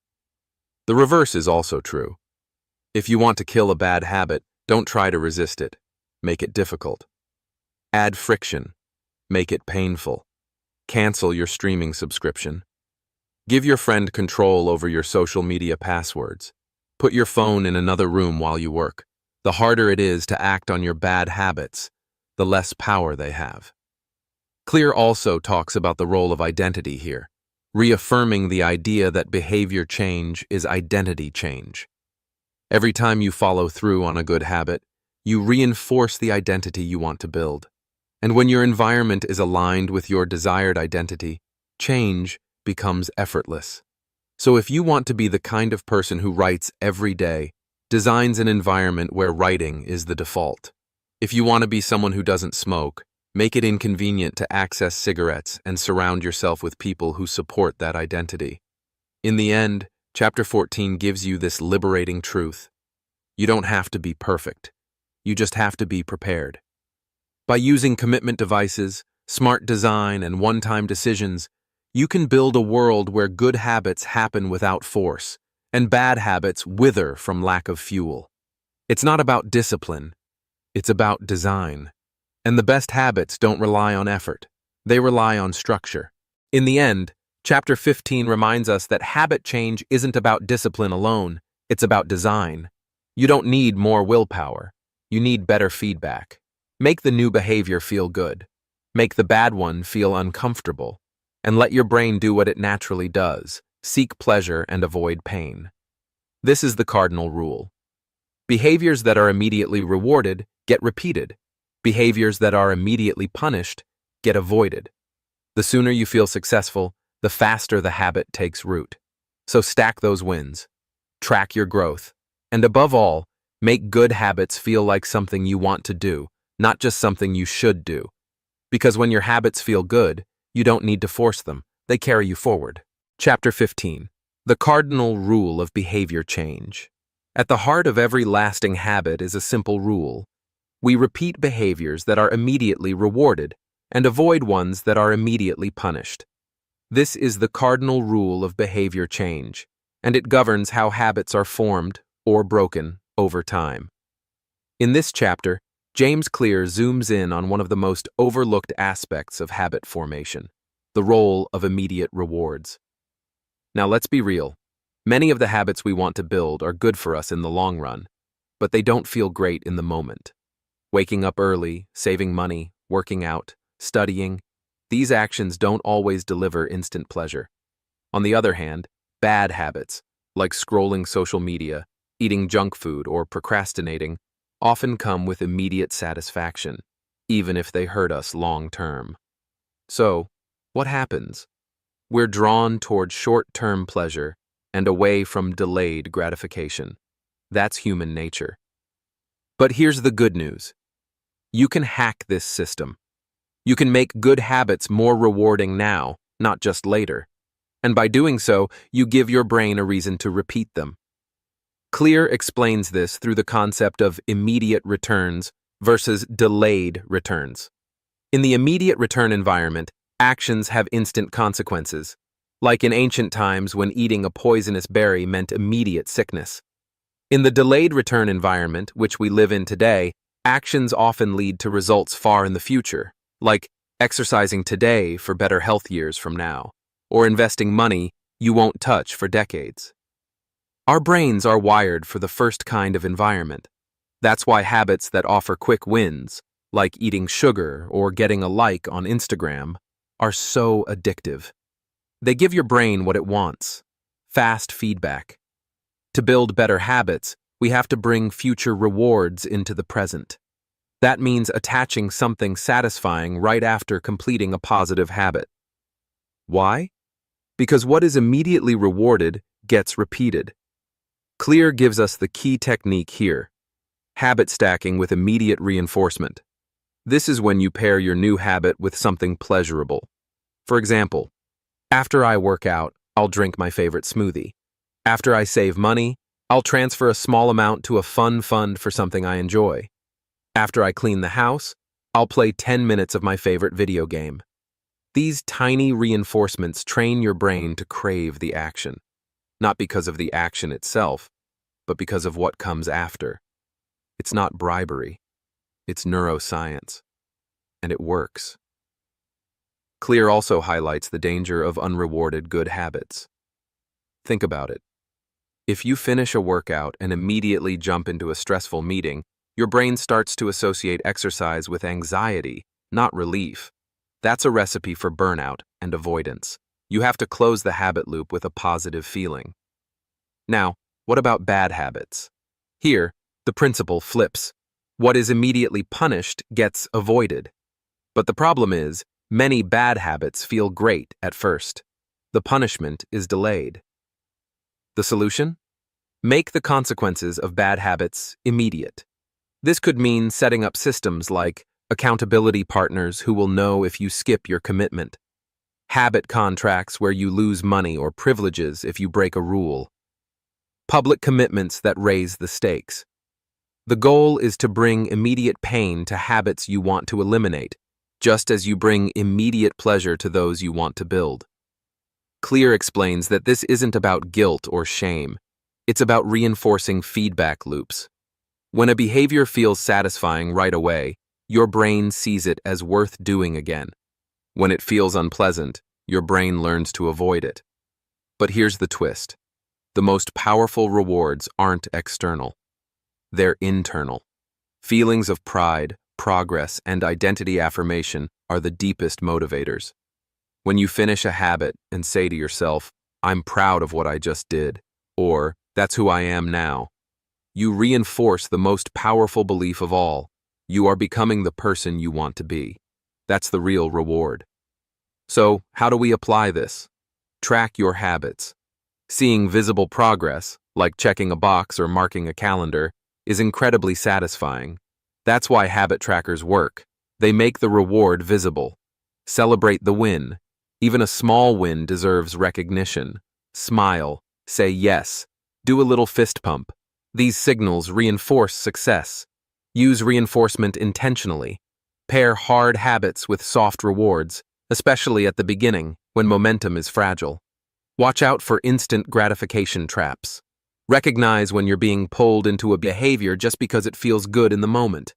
The reverse is also true. If you want to kill a bad habit, don't try to resist it. Make it difficult. Add friction. Make it painful. Cancel your streaming subscription. Give your friend control over your social media passwords. Put your phone in another room while you work. The harder it is to act on your bad habits, the less power they have. Clear also talks about the role of identity here, reaffirming the idea that behavior change is identity change. Every time you follow through on a good habit, you reinforce the identity you want to build. And when your environment is aligned with your desired identity, change becomes effortless. So if you want to be the kind of person who writes every day, designs an environment where writing is the default. If you want to be someone who doesn't smoke, make it inconvenient to access cigarettes and surround yourself with people who support that identity. In the end, Chapter 14 gives you this liberating truth. You don't have to be perfect. You just have to be prepared. By using commitment devices, smart design, and one-time decisions, you can build a world where good habits happen without force, and bad habits wither from lack of fuel. It's not about discipline. It's about design. And the best habits don't rely on effort. They rely on structure. In the end, Chapter 15 reminds us that habit change isn't about discipline alone. It's about design. You don't need more willpower. You need better feedback. Make the new behavior feel good. Make the bad one feel uncomfortable. And let your brain do what it naturally does: seek pleasure and avoid pain. This is the cardinal rule. Behaviors that are immediately rewarded get repeated. Behaviors that are immediately punished get avoided. The sooner you feel successful, the faster the habit takes root. So stack those wins. Track your growth. And above all, make good habits feel like something you want to do, not just something you should do. Because when your habits feel good, you don't need to force them. They carry you forward. Chapter 15. The cardinal rule of behavior change. At the heart of every lasting habit is a simple rule. We repeat behaviors that are immediately rewarded and avoid ones that are immediately punished. This is the cardinal rule of behavior change, and it governs how habits are formed or broken over time. In this chapter, James Clear zooms in on one of the most overlooked aspects of habit formation: the role of immediate rewards. Now let's be real. Many of the habits we want to build are good for us in the long run, but they don't feel great in the moment. Waking up early, saving money, working out, studying, these actions don't always deliver instant pleasure. On the other hand, bad habits, like scrolling social media, eating junk food, or procrastinating, often come with immediate satisfaction, even if they hurt us long term. So, what happens? We're drawn toward short-term pleasure and away from delayed gratification. That's human nature. But here's the good news. You can hack this system. You can make good habits more rewarding now, not just later. And by doing so, you give your brain a reason to repeat them. Clear explains this through the concept of immediate returns versus delayed returns. In the immediate return environment, actions have instant consequences, like in ancient times when eating a poisonous berry meant immediate sickness. In the delayed return environment, which we live in today, actions often lead to results far in the future, like exercising today for better health years from now, or investing money you won't touch for decades. Our brains are wired for the first kind of environment. That's why habits that offer quick wins, like eating sugar or getting a like on Instagram, are so addictive. They give your brain what it wants: fast feedback. To build better habits, we have to bring future rewards into the present. That means attaching something satisfying right after completing a positive habit. Why? Because what is immediately rewarded gets repeated. Clear gives us the key technique here: habit stacking with immediate reinforcement. This is when you pair your new habit with something pleasurable. For example, after I work out, I'll drink my favorite smoothie. After I save money, I'll transfer a small amount to a fun fund for something I enjoy. After I clean the house, I'll play 10 minutes of my favorite video game. These tiny reinforcements train your brain to crave the action, not because of the action itself, but because of what comes after. It's not bribery. It's neuroscience. And it works. Clear also highlights the danger of unrewarded good habits. Think about it. If you finish a workout and immediately jump into a stressful meeting, your brain starts to associate exercise with anxiety, not relief. That's a recipe for burnout and avoidance. You have to close the habit loop with a positive feeling. Now, what about bad habits? Here, the principle flips. What is immediately punished gets avoided. But the problem is, many bad habits feel great at first. The punishment is delayed. The solution? Make the consequences of bad habits immediate. This could mean setting up systems like accountability partners who will know if you skip your commitment, habit contracts where you lose money or privileges if you break a rule, public commitments that raise the stakes. The goal is to bring immediate pain to habits you want to eliminate, just as you bring immediate pleasure to those you want to build. Clear explains that this isn't about guilt or shame. It's about reinforcing feedback loops. When a behavior feels satisfying right away, your brain sees it as worth doing again. When it feels unpleasant, your brain learns to avoid it. But here's the twist. The most powerful rewards aren't external. They're internal. Feelings of pride, progress, and identity affirmation are the deepest motivators. When you finish a habit and say to yourself, "I'm proud of what I just did," or "That's who I am now," you reinforce the most powerful belief of all. You are becoming the person you want to be. That's the real reward. So, how do we apply this? Track your habits. Seeing visible progress, like checking a box or marking a calendar, is incredibly satisfying. That's why habit trackers work. They make the reward visible. Celebrate the win. Even a small win deserves recognition. Smile. Say yes. Do a little fist pump. These signals reinforce success. Use reinforcement intentionally. Pair hard habits with soft rewards, especially at the beginning when momentum is fragile. Watch out for instant gratification traps. Recognize when you're being pulled into a behavior just because it feels good in the moment.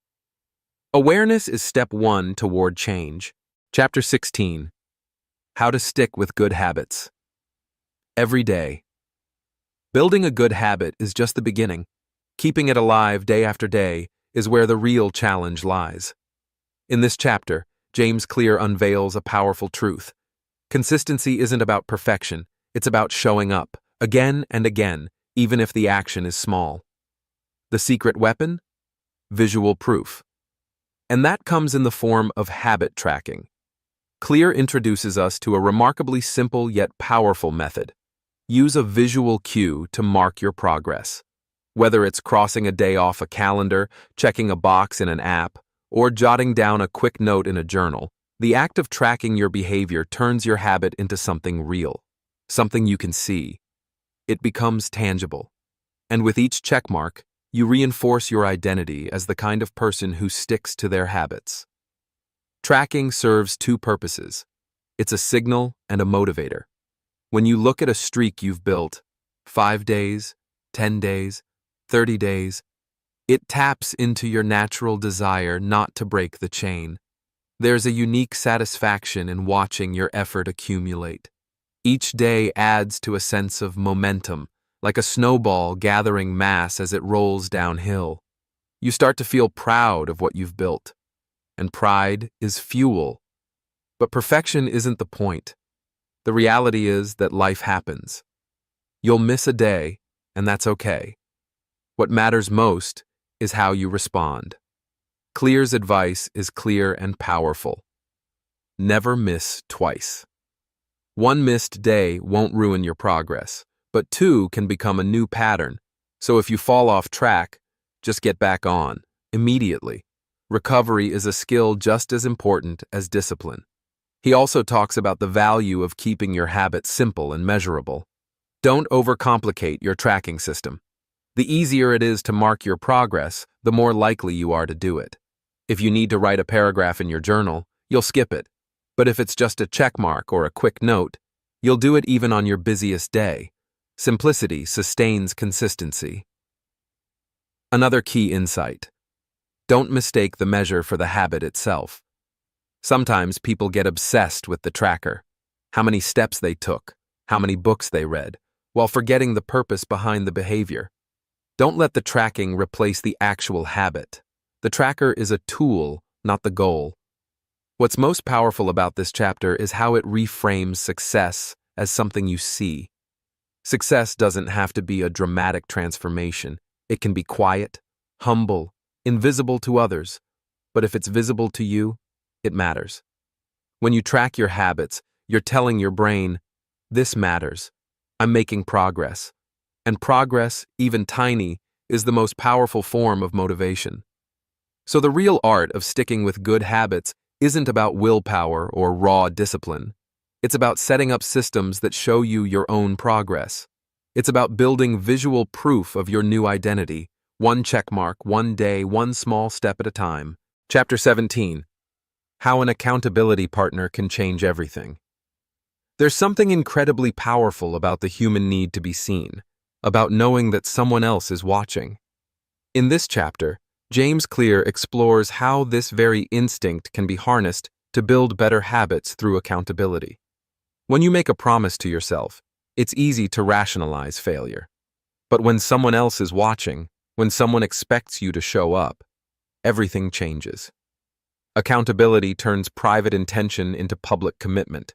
Awareness is step 1 toward change. Chapter 16. How to stick with good habits. Every day. Building a good habit is just the beginning. Keeping it alive day after day is where the real challenge lies. In this chapter, James Clear unveils a powerful truth. Consistency isn't about perfection, it's about showing up, again and again, even if the action is small. The secret weapon? Visual proof. And that comes in the form of habit tracking. Clear introduces us to a remarkably simple yet powerful method. Use a visual cue to mark your progress. Whether it's crossing a day off a calendar, checking a box in an app, or jotting down a quick note in a journal, the act of tracking your behavior turns your habit into something real, something you can see. It becomes tangible. And with each checkmark, you reinforce your identity as the kind of person who sticks to their habits. Tracking serves two purposes. It's a signal and a motivator. When you look at a streak you've built, 5 days, 10 days, 30 days, it taps into your natural desire not to break the chain. There's a unique satisfaction in watching your effort accumulate. Each day adds to a sense of momentum, like a snowball gathering mass as it rolls downhill. You start to feel proud of what you've built. And pride is fuel. But perfection isn't the point. The reality is that life happens. You'll miss a day, and that's okay. What matters most is how you respond. Clear's advice is clear and powerful. Never miss twice. One missed day won't ruin your progress, but 2 can become a new pattern. So if you fall off track, just get back on, immediately. Recovery is a skill just as important as discipline. He also talks about the value of keeping your habits simple and measurable. Don't overcomplicate your tracking system. The easier it is to mark your progress, the more likely you are to do it. If you need to write a paragraph in your journal, you'll skip it. But if it's just a check mark or a quick note, you'll do it even on your busiest day. Simplicity sustains consistency. Another key insight. Don't mistake the measure for the habit itself. Sometimes people get obsessed with the tracker, how many steps they took, how many books they read, while forgetting the purpose behind the behavior. Don't let the tracking replace the actual habit. The tracker is a tool, not the goal. What's most powerful about this chapter is how it reframes success as something you see. Success doesn't have to be a dramatic transformation. It can be quiet, humble, invisible to others. But if it's visible to you, it matters. When you track your habits, you're telling your brain, "This matters. I'm making progress." And progress, even tiny, is the most powerful form of motivation. So the real art of sticking with good habits isn't about willpower or raw discipline. It's about setting up systems that show you your own progress. It's about building visual proof of your new identity, one checkmark, one day, one small step at a time. Chapter 17. How an accountability partner can change everything. There's something incredibly powerful about the human need to be seen, about knowing that someone else is watching. In this chapter, James Clear explores how this very instinct can be harnessed to build better habits through accountability. When you make a promise to yourself, it's easy to rationalize failure. But when someone else is watching, when someone expects you to show up, everything changes. Accountability turns private intention into public commitment.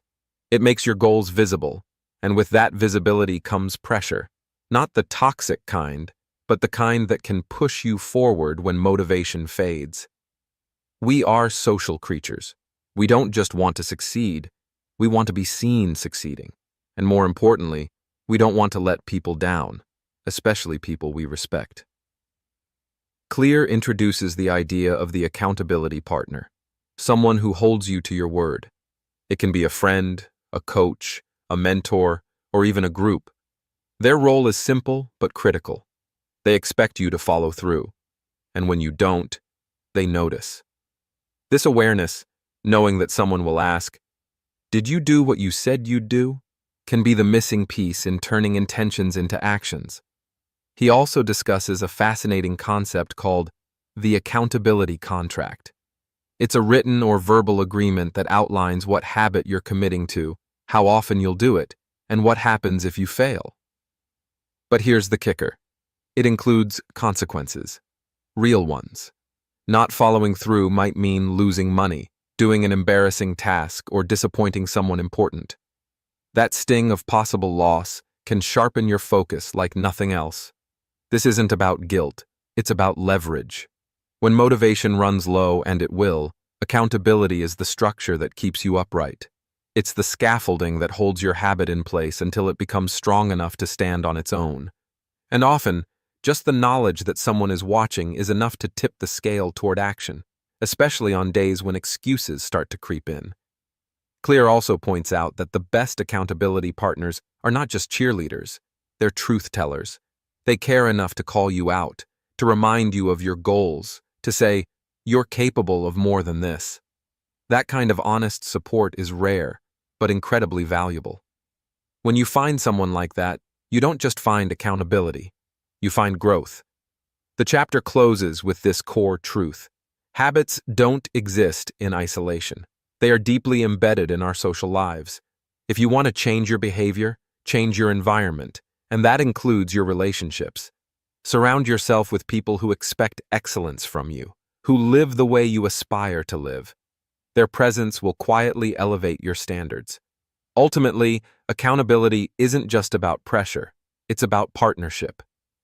It makes your goals visible, and with that visibility comes pressure, not the toxic kind, but the kind that can push you forward when motivation fades. We are social creatures. We don't just want to succeed, we want to be seen succeeding. And more importantly, we don't want to let people down, especially people we respect. Clear introduces the idea of the accountability partner, someone who holds you to your word. It can be a friend, a coach, a mentor, or even a group. Their role is simple but critical. They expect you to follow through, and when you don't, they notice. This awareness, knowing that someone will ask, "Did you do what you said you'd do?" can be the missing piece in turning intentions into actions. He also discusses a fascinating concept called the accountability contract. It's a written or verbal agreement that outlines what habit you're committing to, how often you'll do it, and what happens if you fail. But here's the kicker. It includes consequences, real ones. Not following through might mean losing money, doing an embarrassing task, or disappointing someone important. That sting of possible loss can sharpen your focus like nothing else. This isn't about guilt, it's about leverage. When motivation runs low, and it will, accountability is the structure that keeps you upright. It's the scaffolding that holds your habit in place until it becomes strong enough to stand on its own. And often, just the knowledge that someone is watching is enough to tip the scale toward action, especially on days when excuses start to creep in. Clear also points out that the best accountability partners are not just cheerleaders, they're truth tellers. They care enough to call you out, to remind you of your goals, to say, "You're capable of more than this." That kind of honest support is rare, but incredibly valuable. When you find someone like that, you don't just find accountability, you find growth. The chapter closes with this core truth. Habits don't exist in isolation. They are deeply embedded in our social lives. If you want to change your behavior, change your environment, and that includes your relationships. Surround yourself with people who expect excellence from you, who live the way you aspire to live. Their presence will quietly elevate your standards. Ultimately, accountability isn't just about pressure, it's about partnership.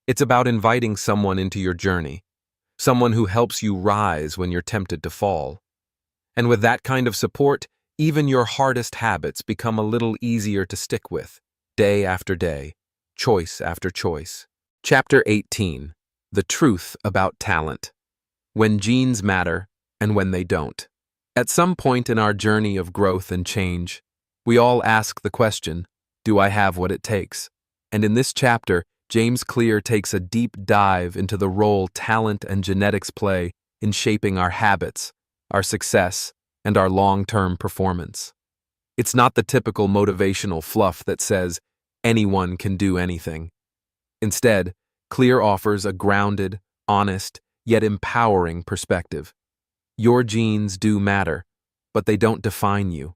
It's about inviting someone into your journey, someone who helps you rise when you're tempted to fall. And with that kind of support, even your hardest habits become a little easier to stick with, day after day, choice after choice. Chapter 18. The Truth About Talent. When genes matter and when they don't. At some point in our journey of growth and change, we all ask the question, do I have what it takes? And in this chapter, James Clear takes a deep dive into the role talent and genetics play in shaping our habits, our success, and our long-term performance. It's not the typical motivational fluff that says, anyone can do anything. Instead, Clear offers a grounded, honest, yet empowering perspective. Your genes do matter, but they don't define you.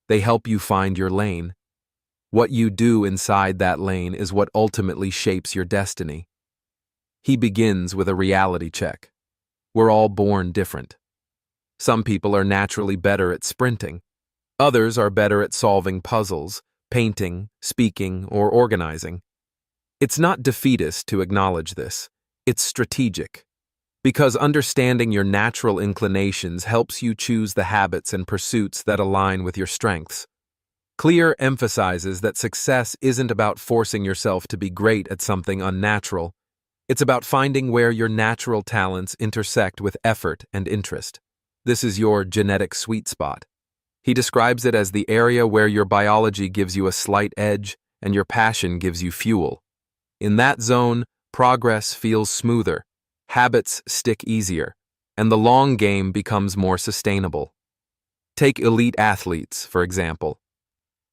They help you find your lane. What you do inside that lane is what ultimately shapes your destiny. He begins with a reality check. We're all born different. Some people are naturally better at sprinting. Others are better at solving puzzles, painting, speaking, or organizing. It's not defeatist to acknowledge this. It's strategic. Because understanding your natural inclinations helps you choose the habits and pursuits that align with your strengths. Clear emphasizes that success isn't about forcing yourself to be great at something unnatural. It's about finding where your natural talents intersect with effort and interest. This is your genetic sweet spot. He describes it as the area where your biology gives you a slight edge and your passion gives you fuel. In that zone, progress feels smoother, habits stick easier, and the long game becomes more sustainable. Take elite athletes, for example.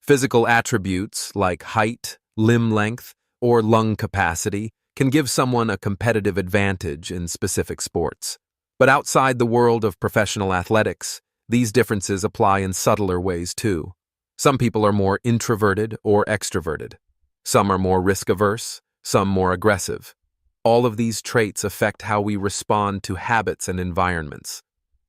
Physical attributes like height, limb length, or lung capacity can give someone a competitive advantage in specific sports. But outside the world of professional athletics, these differences apply in subtler ways too. Some people are more introverted or extroverted. Some are more risk-averse, some more aggressive. All of these traits affect how we respond to habits and environments.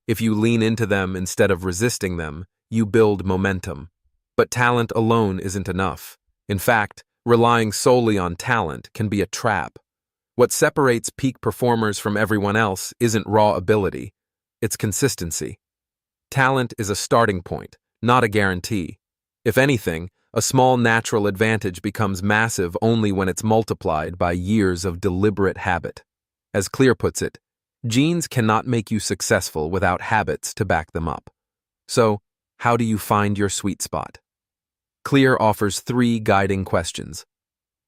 If you lean into them instead of resisting them, you build momentum. But talent alone isn't enough. In fact, relying solely on talent can be a trap. What separates peak performers from everyone else isn't raw ability, it's consistency. Talent is a starting point, not a guarantee. If anything, a small natural advantage becomes massive only when it's multiplied by years of deliberate habit. As Clear puts it, genes cannot make you successful without habits to back them up. So, how do you find your sweet spot? Clear offers 3 guiding questions.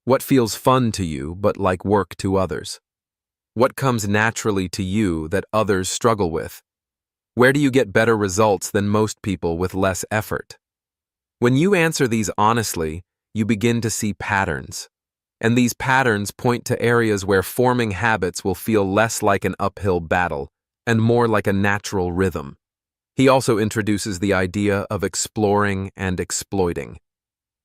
What feels fun to you but like work to others? What comes naturally to you that others struggle with? Where do you get better results than most people with less effort? When you answer these honestly, you begin to see patterns. And these patterns point to areas where forming habits will feel less like an uphill battle and more like a natural rhythm. He also introduces the idea of exploring and exploiting.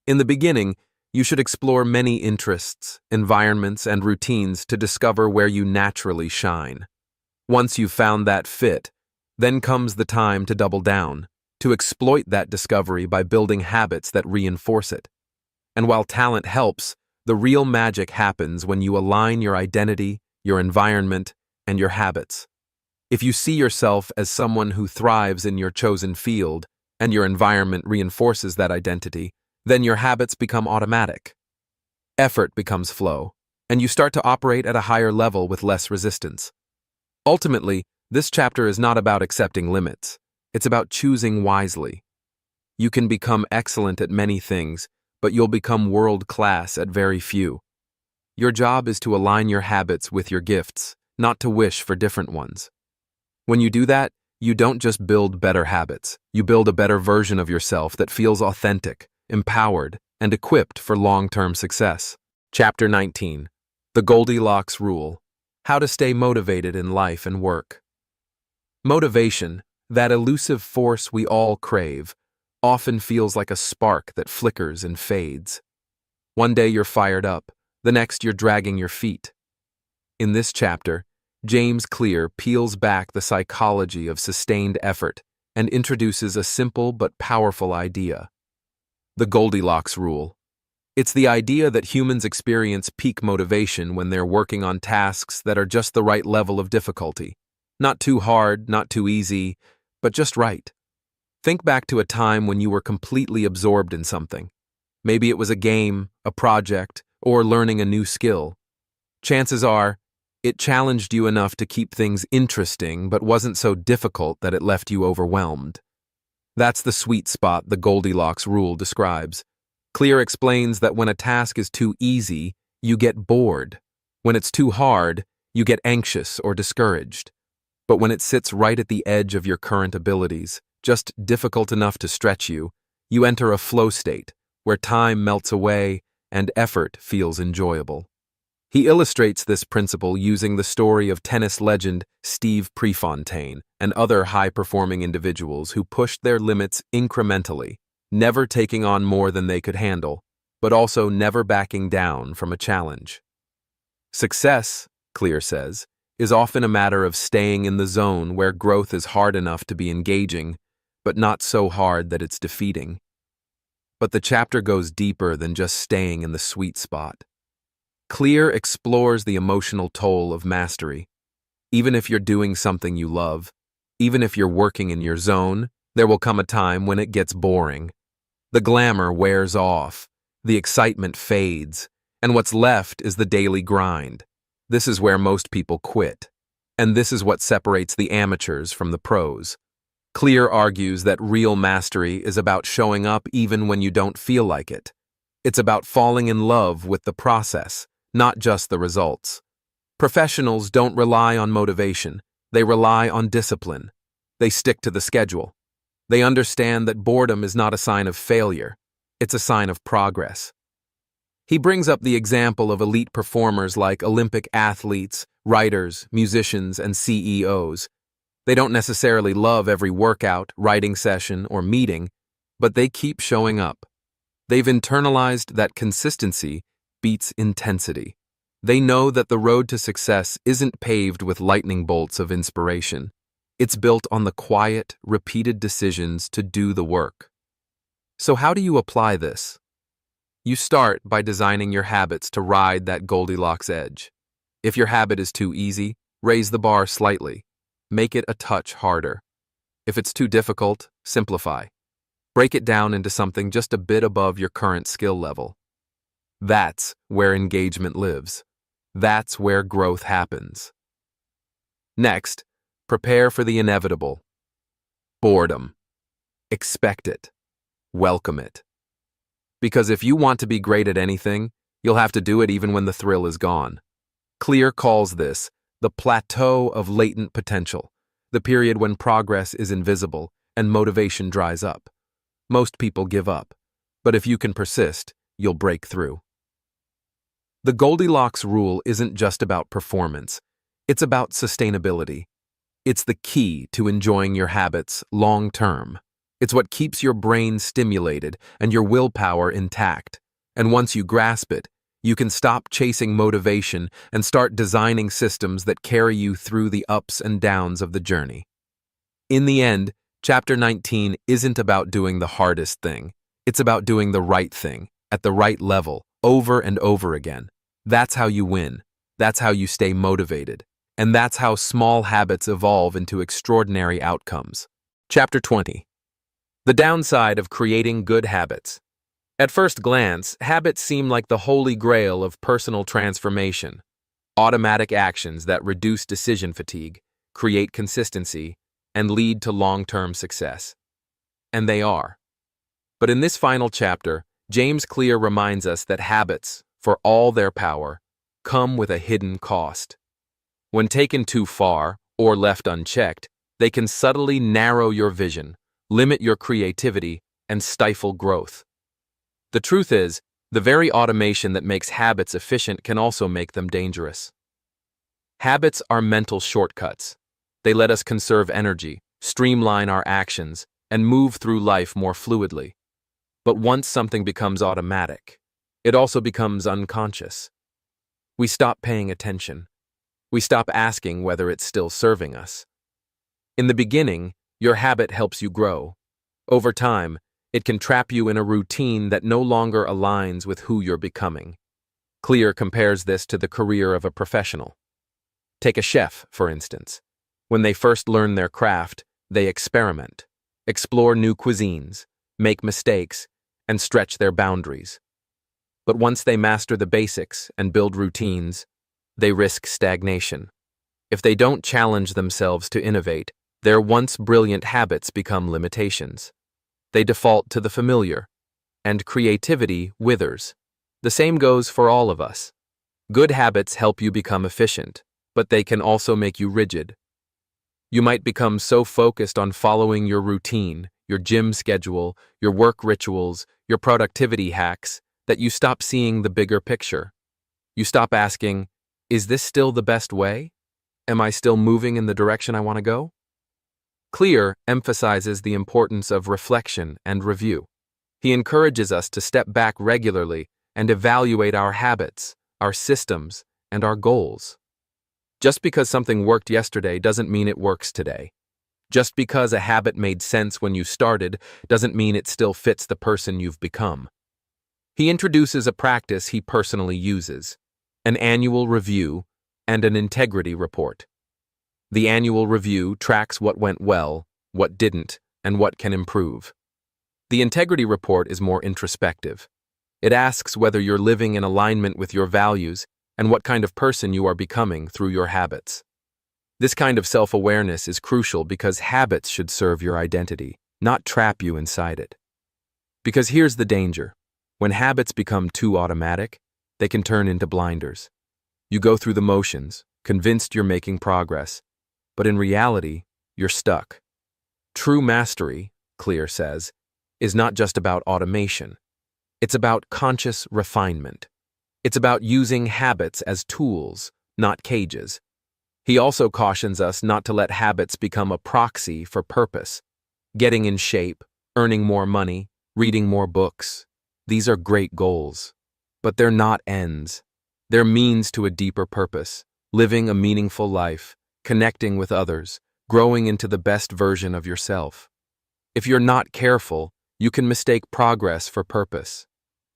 In the beginning, you should explore many interests, environments, and routines to discover where you naturally shine. Once you've found that fit, then comes the time to double down, to exploit that discovery by building habits that reinforce it. And while talent helps, the real magic happens when you align your identity, your environment, and your habits. If you see yourself as someone who thrives in your chosen field, and your environment reinforces that identity, then your habits become automatic. Effort becomes flow, and you start to operate at a higher level with less resistance. Ultimately, this chapter is not about accepting limits. It's about choosing wisely. You can become excellent at many things, but you'll become world-class at very few. Your job is to align your habits with your gifts, not to wish for different ones. When you do that, you don't just build better habits, you build a better version of yourself that feels authentic, empowered, and equipped for long-term success. Chapter 19. The Goldilocks Rule. How to stay motivated in life and work. Motivation, that elusive force we all crave, often feels like a spark that flickers and fades. One day you're fired up, the next you're dragging your feet. In this chapter, James Clear peels back the psychology of sustained effort and introduces a simple but powerful idea. The Goldilocks Rule. It's the idea that humans experience peak motivation when they're working on tasks that are just the right level of difficulty. Not too hard, not too easy, but just right. Think back to a time when you were completely absorbed in something. Maybe it was a game, a project, or learning a new skill. Chances are, it challenged you enough to keep things interesting but wasn't so difficult that it left you overwhelmed. That's the sweet spot the Goldilocks Rule describes. Clear explains that when a task is too easy, you get bored. When it's too hard, you get anxious or discouraged. But when it sits right at the edge of your current abilities, just difficult enough to stretch you, you enter a flow state where time melts away and effort feels enjoyable. He illustrates this principle using the story of tennis legend Steve Prefontaine and other high-performing individuals who pushed their limits incrementally, never taking on more than they could handle, but also never backing down from a challenge. Success, Clear says, is often a matter of staying in the zone where growth is hard enough to be engaging, but not so hard that it's defeating. But the chapter goes deeper than just staying in the sweet spot. Clear explores the emotional toll of mastery. Even if you're doing something you love, even if you're working in your zone, there will come a time when it gets boring. The glamour wears off, the excitement fades, and what's left is the daily grind. This is where most people quit. And this is what separates the amateurs from the pros. Clear argues that real mastery is about showing up even when you don't feel like it. It's about falling in love with the process, not just the results. Professionals don't rely on motivation. They rely on discipline. They stick to the schedule. They understand that boredom is not a sign of failure. It's a sign of progress. He brings up the example of elite performers like Olympic athletes, writers, musicians, and CEOs. They don't necessarily love every workout, writing session, or meeting, but they keep showing up. They've internalized that consistency beats intensity. They know that the road to success isn't paved with lightning bolts of inspiration. It's built on the quiet, repeated decisions to do the work. So how do you apply this? You start by designing your habits to ride that Goldilocks edge. If your habit is too easy, raise the bar slightly. Make it a touch harder. If it's too difficult, simplify. Break it down into something just a bit above your current skill level. That's where engagement lives. That's where growth happens. Next, prepare for the inevitable. Boredom. Expect it. Welcome it. Because if you want to be great at anything, you'll have to do it even when the thrill is gone. Clear calls this the plateau of latent potential, the period when progress is invisible and motivation dries up. Most people give up, but if you can persist, you'll break through. The Goldilocks rule isn't just about performance, it's about sustainability. It's the key to enjoying your habits long term. It's what keeps your brain stimulated and your willpower intact. And once you grasp it, you can stop chasing motivation and start designing systems that carry you through the ups and downs of the journey. In the end, Chapter 19 isn't about doing the hardest thing. It's about doing the right thing, at the right level, over and over again. That's how you win. That's how you stay motivated. And that's how small habits evolve into extraordinary outcomes. Chapter 20. The downside of creating good habits. At first glance, habits seem like the holy grail of personal transformation. Automatic actions that reduce decision fatigue, create consistency, and lead to long-term success. And they are. But in this final chapter, James Clear reminds us that habits, for all their power, come with a hidden cost. When taken too far, or left unchecked, they can subtly narrow your vision, limit your creativity, and stifle growth. The truth is, the very automation that makes habits efficient can also make them dangerous. Habits are mental shortcuts. They let us conserve energy, streamline our actions, and move through life more fluidly. But once something becomes automatic, it also becomes unconscious. We stop paying attention. We stop asking whether it's still serving us. In the beginning, your habit helps you grow. Over time, it can trap you in a routine that no longer aligns with who you're becoming. Clear compares this to the career of a professional. Take a chef, for instance. When they first learn their craft, they experiment, explore new cuisines, make mistakes, and stretch their boundaries. But once they master the basics and build routines, they risk stagnation. If they don't challenge themselves to innovate, their once brilliant habits become limitations. They default to the familiar, and creativity withers. The same goes for all of us. Good habits help you become efficient, but they can also make you rigid. You might become so focused on following your routine, your gym schedule, your work rituals, your productivity hacks, that you stop seeing the bigger picture. You stop asking, is this still the best way? Am I still moving in the direction I want to go? Clear emphasizes the importance of reflection and review. He encourages us to step back regularly and evaluate our habits, our systems, and our goals. Just because something worked yesterday doesn't mean it works today. Just because a habit made sense when you started doesn't mean it still fits the person you've become. He introduces a practice he personally uses: an annual review and an integrity report. The annual review tracks what went well, what didn't, and what can improve. The integrity report is more introspective. It asks whether you're living in alignment with your values and what kind of person you are becoming through your habits. This kind of self-awareness is crucial because habits should serve your identity, not trap you inside it. Because here's the danger. When habits become too automatic, they can turn into blinders. You go through the motions, convinced you're making progress, but in reality, you're stuck. True mastery, Clear says, is not just about automation. It's about conscious refinement. It's about using habits as tools, not cages. He also cautions us not to let habits become a proxy for purpose. Getting in shape, earning more money, reading more books. These are great goals, but they're not ends. They're means to a deeper purpose, living a meaningful life, connecting with others, growing into the best version of yourself. If you're not careful, you can mistake progress for purpose.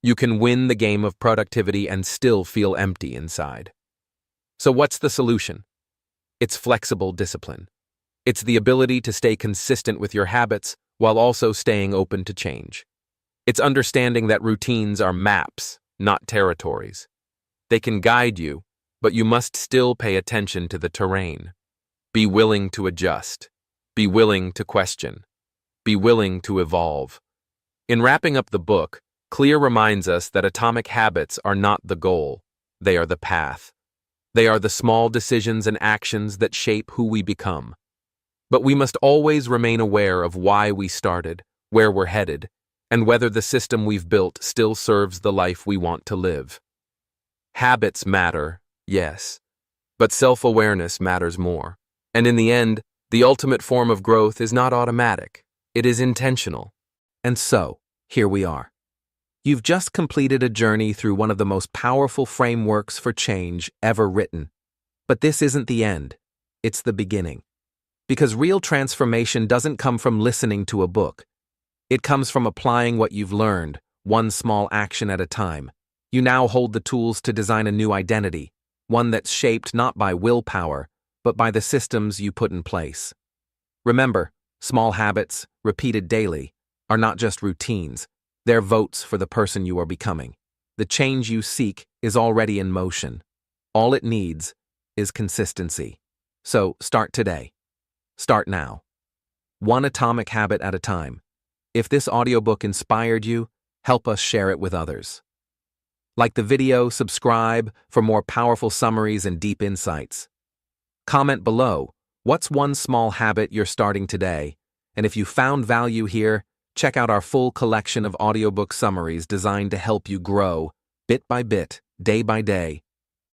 You can win the game of productivity and still feel empty inside. So what's the solution? It's flexible discipline. It's the ability to stay consistent with your habits while also staying open to change. It's understanding that routines are maps, not territories. They can guide you, but you must still pay attention to the terrain. Be willing to adjust. Be willing to question. Be willing to evolve. In wrapping up the book, Clear reminds us that atomic habits are not the goal. They are the path. They are the small decisions and actions that shape who we become. But we must always remain aware of why we started, where we're headed, and whether the system we've built still serves the life we want to live. Habits matter, yes, but self-awareness matters more. And in the end, the ultimate form of growth is not automatic. It is intentional. And so, here we are. You've just completed a journey through one of the most powerful frameworks for change ever written. But this isn't the end. It's the beginning. Because real transformation doesn't come from listening to a book. It comes from applying what you've learned, one small action at a time. You now hold the tools to design a new identity, one that's shaped not by willpower, but by the systems you put in place. Remember, small habits, repeated daily, are not just routines. They're votes for the person you are becoming. The change you seek is already in motion. All it needs is consistency. So start today. Start now. One atomic habit at a time. If this audiobook inspired you, help us share it with others. Like the video, subscribe for more powerful summaries and deep insights. Comment below, what's one small habit you're starting today? And if you found value here, check out our full collection of audiobook summaries designed to help you grow, bit by bit, day by day,